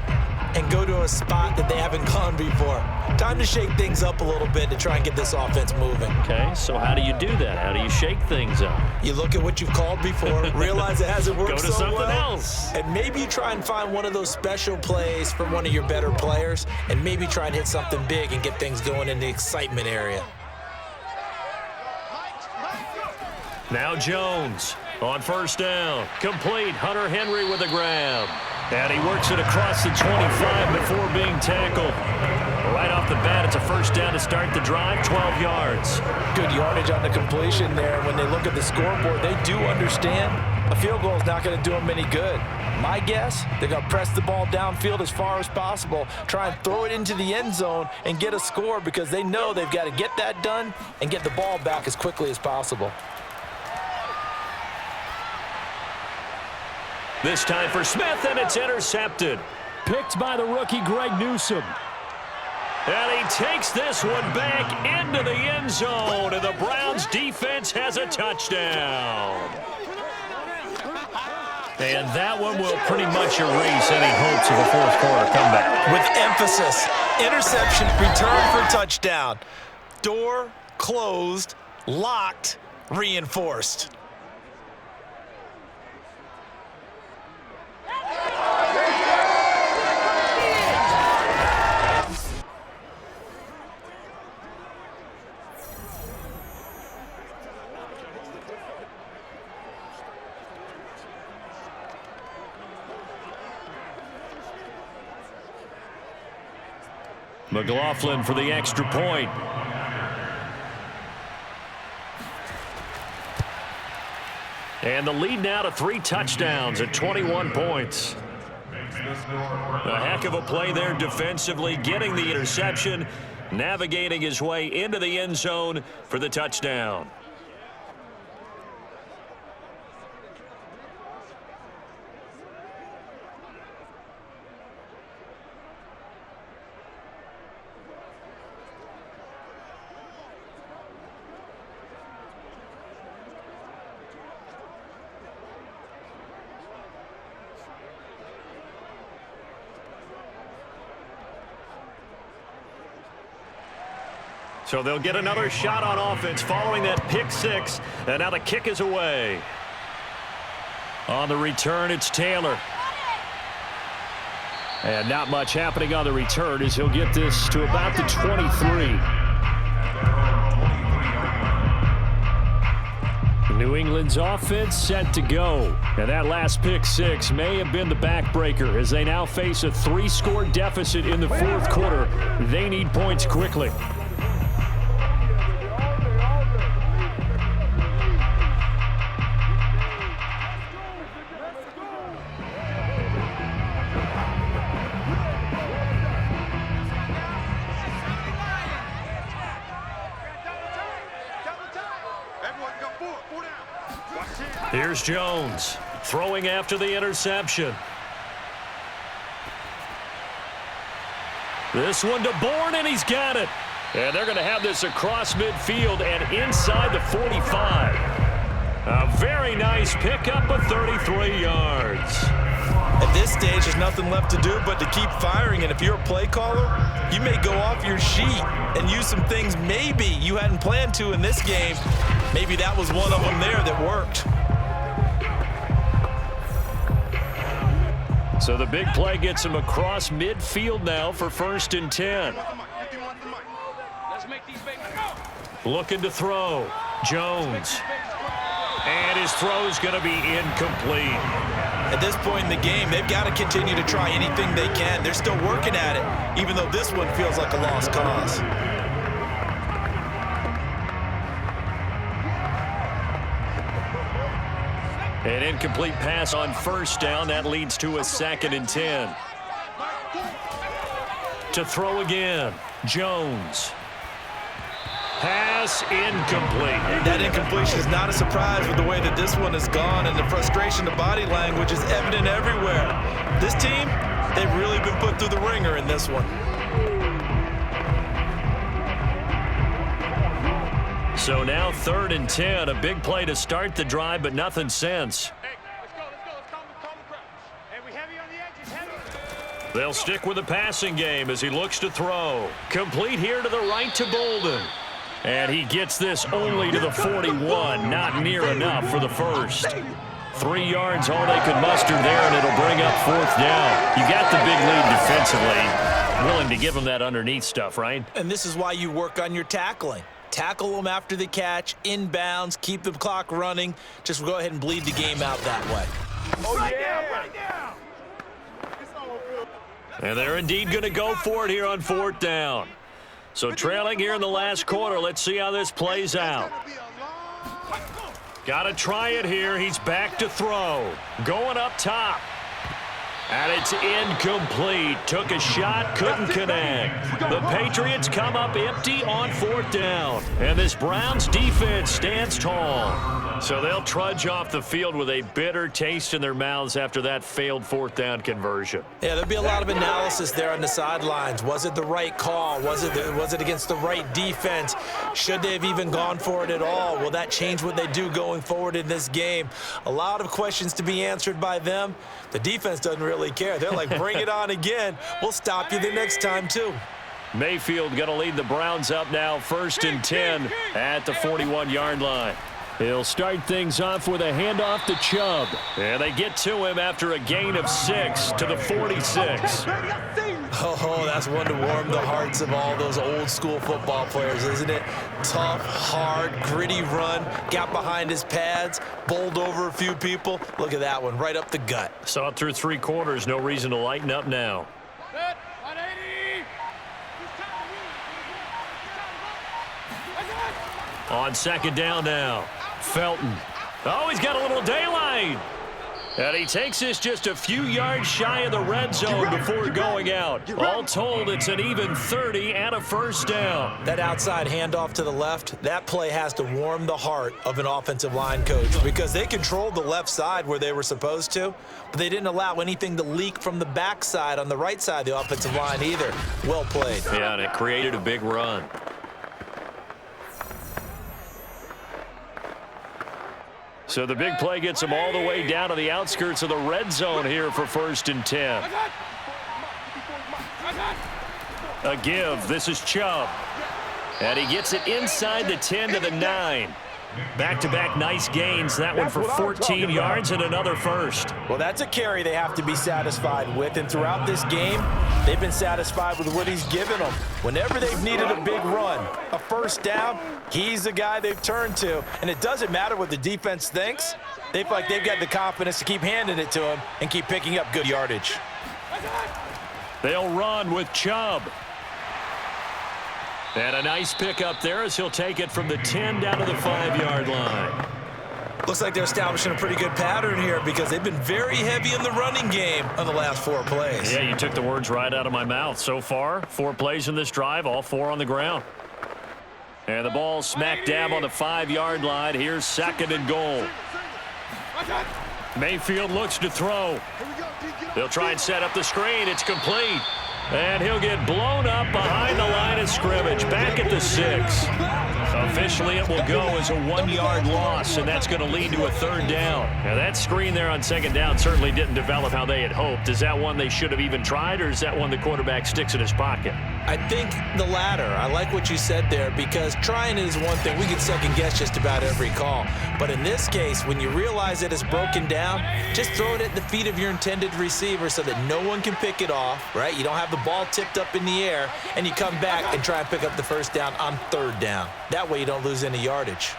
[SPEAKER 3] and go to a spot that they haven't gone before. Time to shake things up a little bit to try and get this offense moving.
[SPEAKER 2] Okay, so how do you do that? How do you shake things up?
[SPEAKER 3] You look at what you've called before, realize it hasn't worked
[SPEAKER 2] Go to
[SPEAKER 3] so
[SPEAKER 2] something
[SPEAKER 3] well,
[SPEAKER 2] else.
[SPEAKER 3] and maybe you try and find one of those special plays from one of your better players, and maybe try and hit something big and get things going in the excitement area.
[SPEAKER 2] Now Jones on first down. Complete. Hunter Henry with a grab. And he works it across the 25 before being tackled. Right off the bat, it's a first down to start the drive, 12 yards.
[SPEAKER 3] Good yardage on the completion there. When they look at the scoreboard, they do understand a field goal is not going to do them any good. My guess, they're going to press the ball downfield as far as possible, try and throw it into the end zone and get a score because they know they've got to get that done and get the ball back as quickly as possible.
[SPEAKER 2] This time for Smith, and it's intercepted.
[SPEAKER 7] Picked by the rookie Greg Newsome.
[SPEAKER 2] And he takes this one back into the end zone, and the Browns defense has a touchdown. And that one will pretty much erase any hopes of a fourth-quarter comeback.
[SPEAKER 3] With emphasis, interception, return for touchdown. Door closed, locked, reinforced.
[SPEAKER 2] McLaughlin for the extra point. And the lead now to 3 touchdowns at 21 points. A heck of a play there defensively, getting the interception, navigating his way into the end zone for the touchdown. So they'll get another shot on offense following that pick 6. And now the kick is away. On the return, it's Taylor. And not much happening on the return as he'll get this to about the 23. New England's offense set to go. And that last pick 6 may have been the backbreaker as they now face a 3-score deficit in the fourth quarter. They need points quickly. Here's Jones throwing after the interception. This one to Bourne, and he's got it. And they're going to have this across midfield and inside the 45. A very nice pickup of 33 yards.
[SPEAKER 3] At this stage, there's nothing left to do but to keep firing. And if you're a play caller, you may go off your sheet and use some things maybe you hadn't planned to in this game. Maybe that was one of them there that worked.
[SPEAKER 2] So the big play gets him across midfield now for 1st and 10. Looking to throw. Jones. And his throw's going to be incomplete.
[SPEAKER 3] At this point in the game, they've got to continue to try anything they can. They're still working at it, even though this one feels like a lost cause.
[SPEAKER 2] An incomplete pass on 1st down. That leads to a 2nd and 10. To throw again. Jones. Pass incomplete.
[SPEAKER 3] That incompletion is not a surprise with the way that this one has gone, and the frustration, the body language is evident everywhere. This team, they've really been put through the ringer in this one.
[SPEAKER 2] So now 3rd and 10, a big play to start the drive, but nothing since. They'll stick with the passing game as he looks to throw. Complete here to the right to Bolden. And he gets this only to the 41, not near enough for the first. 3 yards, all they could muster there, and it'll bring up 4th down. You got the big lead defensively. Willing to give them that underneath stuff, right?
[SPEAKER 3] And this is why you work on your tackling. Tackle them after the catch, inbounds, keep the clock running. Just go ahead and bleed the game out that way.
[SPEAKER 4] Oh, yeah.
[SPEAKER 2] And they're indeed going to go for it here on 4th down. So trailing here in the last quarter, let's see how this plays out. Got to try it here. He's back to throw. Going up top. And it's incomplete. Took a shot, couldn't connect. The Patriots come up empty on 4th down. And this Browns defense stands tall. So they'll trudge off the field with a bitter taste in their mouths after that failed fourth down conversion.
[SPEAKER 3] Yeah, there'll be a lot of analysis there on the sidelines. Was it the right call? Was it against the right defense? Should they have even gone for it at all? Will that change what they do going forward in this game? A lot of questions to be answered by them. The defense doesn't really care. They're like, bring it on again. We'll stop you the next time, too.
[SPEAKER 2] Mayfield going to lead the Browns up now, 1st and 10 at the 41-yard line. He'll start things off with a handoff to Chubb. And they get to him after a gain of 6 to the 46.
[SPEAKER 3] Oh, that's one to warm the hearts of all those old-school football players, isn't it? Tough, hard, gritty run, got behind his pads, bowled over a few people. Look at that one, right up the gut.
[SPEAKER 2] Saw it through 3 quarters, no reason to lighten up now. On 2nd down now, Felton. Oh, he's got a little daylight. And he takes this just a few yards shy of the red zone before going out. All told, it's an even 30 and a 1st down.
[SPEAKER 3] That outside handoff to the left, that play has to warm the heart of an offensive line coach because they controlled the left side where they were supposed to, but they didn't allow anything to leak from the backside on the right side of the offensive line either. Well played.
[SPEAKER 2] Yeah, and it created a big run. So the big play gets him all the way down to the outskirts of the red zone here for 1st and 10. A give. This is Chubb. And he gets it inside the 10 to the 9. Back-to-back nice gains. That one for 14 yards and another 1st.
[SPEAKER 3] Well, that's a carry they have to be satisfied with. And throughout this game, they've been satisfied with what he's given them. Whenever they've needed a big run, a 1st down, he's the guy they've turned to. And it doesn't matter what the defense thinks. They feel like they've got the confidence to keep handing it to him and keep picking up good yardage.
[SPEAKER 2] They'll run with Chubb. And a nice pickup there as he'll take it from the 10 down to the 5-yard line.
[SPEAKER 3] Looks like they're establishing a pretty good pattern here because they've been very heavy in the running game on the last 4 plays.
[SPEAKER 2] Yeah, you took the words right out of my mouth. So far, 4 plays in this drive, all 4 on the ground. And the ball smack dab on the 5-yard line. Here's 2nd and goal. Mayfield looks to throw. They'll try and set up the screen. It's complete. And he'll get blown up behind the line of scrimmage, back at the 6. Officially, it will go as a 1-yard loss, and that's going to lead to a 3rd down. Now, that screen there on 2nd down certainly didn't develop how they had hoped. Is that one they should have even tried, or is that one the quarterback sticks in his pocket?
[SPEAKER 3] I think the latter. I like what you said there because trying it is one thing. We can second-guess just about every call. But in this case, when you realize that it's broken down, just throw it at the feet of your intended receiver so that no one can pick it off, right? You don't have the ball tipped up in the air, and you come back and try and pick up the 1st down on 3rd down. That way you don't lose any yardage.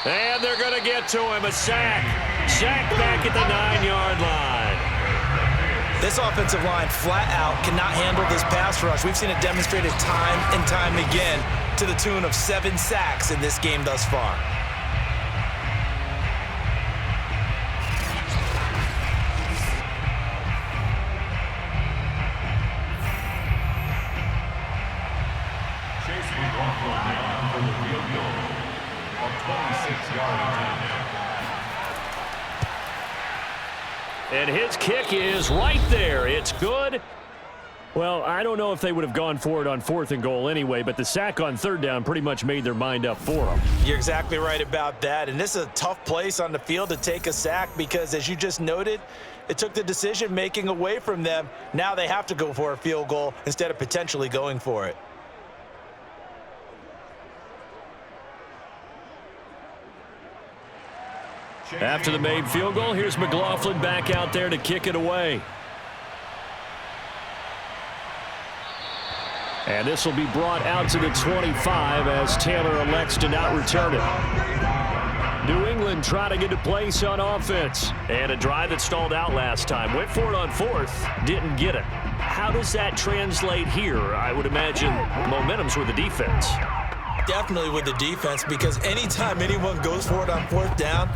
[SPEAKER 2] And they're going to get to him, a sack. Sack back at the 9-yard line.
[SPEAKER 3] This offensive line flat out cannot handle this pass rush. We've seen it demonstrated time and time again to the tune of 7 sacks in this game thus far.
[SPEAKER 2] And his kick is right there. It's good. Well, I don't know if they would have gone for it on 4th and goal anyway, but the sack on 3rd down pretty much made their mind up for them.
[SPEAKER 3] You're exactly right about that. And this is a tough place on the field to take a sack because, as you just noted, it took the decision-making away from them. Now they have to go for a field goal instead of potentially going for it.
[SPEAKER 2] After the made field goal, here's McLaughlin back out there to kick it away. And this will be brought out to the 25 as Taylor elects to not return it. New England trying to get a place on offense. And a drive that stalled out last time. Went for it on 4th, didn't get it. How does that translate here? I would imagine momentum's with the defense.
[SPEAKER 3] Definitely with the defense, because anytime anyone goes for it on 4th down,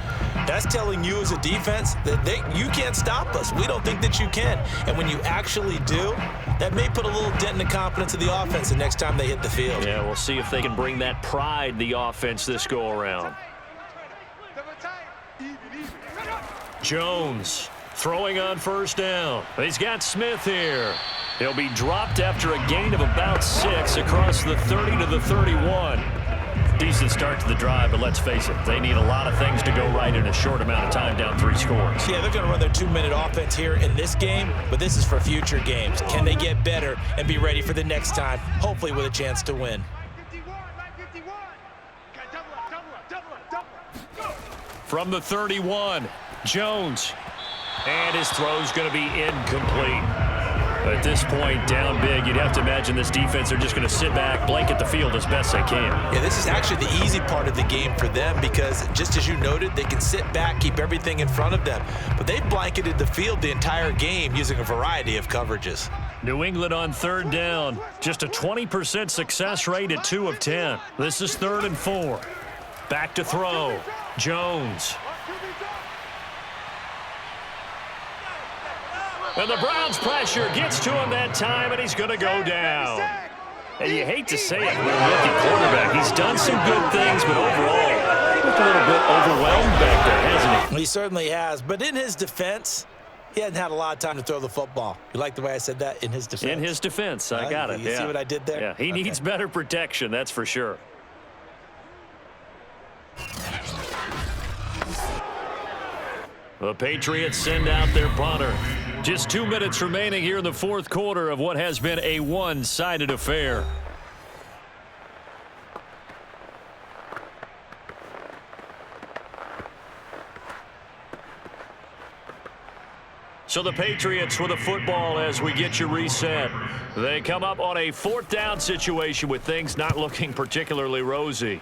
[SPEAKER 3] that's telling you as a defense that you can't stop us. We don't think that you can. And when you actually do, that may put a little dent in the confidence of the offense the next time they hit the field.
[SPEAKER 2] Yeah, we'll see if they can bring that pride, the offense, this go around. Jones throwing on first down. He's got Smith here. He'll be dropped after a gain of about 6 across the 30 to the 31. Decent start to the drive, but let's face it, they need a lot of things to go right in a short amount of time, down 3 scores.
[SPEAKER 3] Yeah, they're going to run their 2-minute offense here in this game, but this is for future games. Can they get better and be ready for the next time, hopefully with a chance to win?
[SPEAKER 2] From the 31, Jones. And his throw's going to be incomplete. At this point, down big, you'd have to imagine this defense are just going to sit back, blanket the field as best they can.
[SPEAKER 3] Yeah, this is actually the easy part of the game for them because, just as you noted, they can sit back, keep everything in front of them. But they've blanketed the field the entire game using a variety of coverages.
[SPEAKER 2] New England on 3rd down. Just a 20% success rate at 2 of 10. This is 3rd and 4. Back to throw. Jones. And the Browns' pressure gets to him that time, and he's going to go down. And you hate to say it, with a rookie quarterback. He's done some good things, but overall, looked a little bit overwhelmed back there, hasn't he?
[SPEAKER 3] He certainly has. But in his defense, he hadn't had a lot of time to throw the football. You like the way I said that? In his defense?
[SPEAKER 2] In his defense. I got it.
[SPEAKER 3] You see what I did there?
[SPEAKER 2] Yeah, he needs better protection, that's for sure. The Patriots send out their punter. Just 2 minutes remaining here in the 4th quarter of what has been a one-sided affair. So the Patriots with the football as we get you reset. They come up on a 4th down situation with things not looking particularly rosy.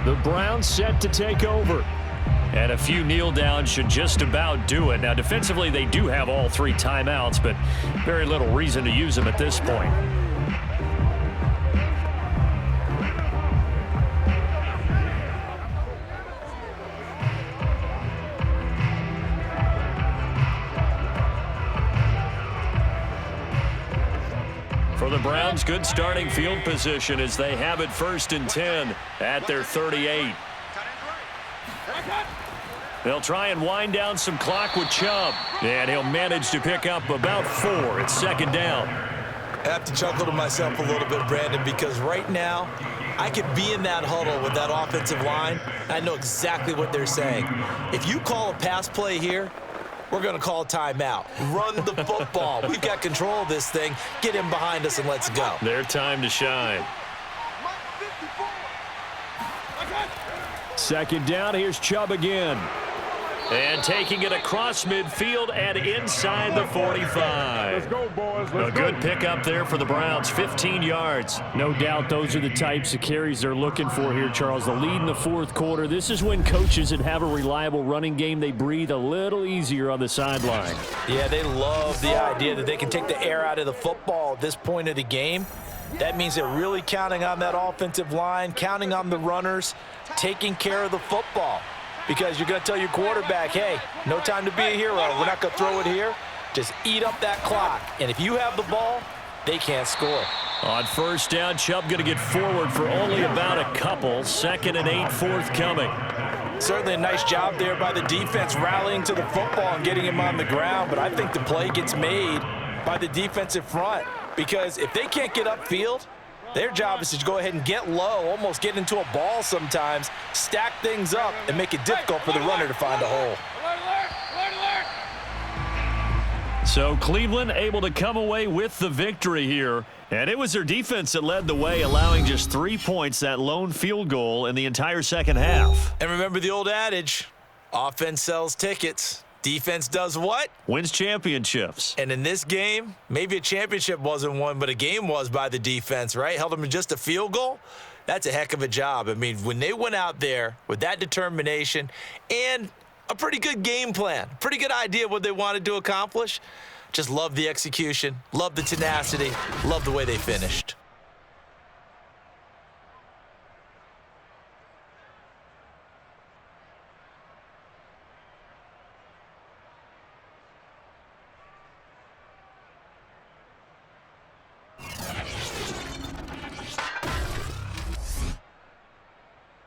[SPEAKER 2] The Browns set to take over. And a few kneel downs should just about do it. Now, defensively, they do have all 3 timeouts, but very little reason to use them at this point. For the Browns, good starting field position as they have it 1st and 10 at their 38. They'll try and wind down some clock with Chubb, and he'll manage to pick up about 4. It's 2nd down.
[SPEAKER 3] I have to chuckle to myself a little bit, Brandon, because right now I could be in that huddle with that offensive line. I know exactly what they're saying. If you call a pass play here, we're going to call a timeout. Run the football. We've got control of this thing. Get him behind us and let's go.
[SPEAKER 2] Their time to shine. 2nd down. Here's Chubb again. And taking it across midfield and inside the 45.
[SPEAKER 4] Let's go, boys. Let's
[SPEAKER 2] A good pickup there for the Browns, 15 yards. No doubt those are the types of carries they're looking for here, Charles. The lead in the 4th quarter. This is when coaches that have a reliable running game, they breathe a little easier on the sideline.
[SPEAKER 3] Yeah, they love the idea that they can take the air out of the football at this point of the game. That means they're really counting on that offensive line, counting on the runners, taking care of the football. Because you're going to tell your quarterback, hey, no time to be a hero. We're not going to throw it here. Just eat up that clock. And if you have the ball, they can't score.
[SPEAKER 2] On 1st down, Chubb going to get forward for only about a couple. 2nd and 8 forthcoming.
[SPEAKER 3] Certainly a nice job there by the defense rallying to the football and getting him on the ground. But I think the play gets made by the defensive front. Because if they can't get upfield, their job is to go ahead and get low, almost get into a ball sometimes, stack things up, and make it difficult for the runner to find a hole.
[SPEAKER 2] So Cleveland able to come away with the victory here. And it was their defense that led the way, allowing just 3 points, that lone field goal in the entire 2nd half.
[SPEAKER 3] And remember the old adage, offense sells tickets. Defense does what?
[SPEAKER 2] Wins championships.
[SPEAKER 3] And in this game, maybe a championship wasn't won, but a game was by the defense, right? Held them to just a field goal. That's a heck of a job. I mean, when they went out there with that determination and a pretty good game plan, pretty good idea what they wanted to accomplish, just love the execution, love the tenacity, love the way they finished.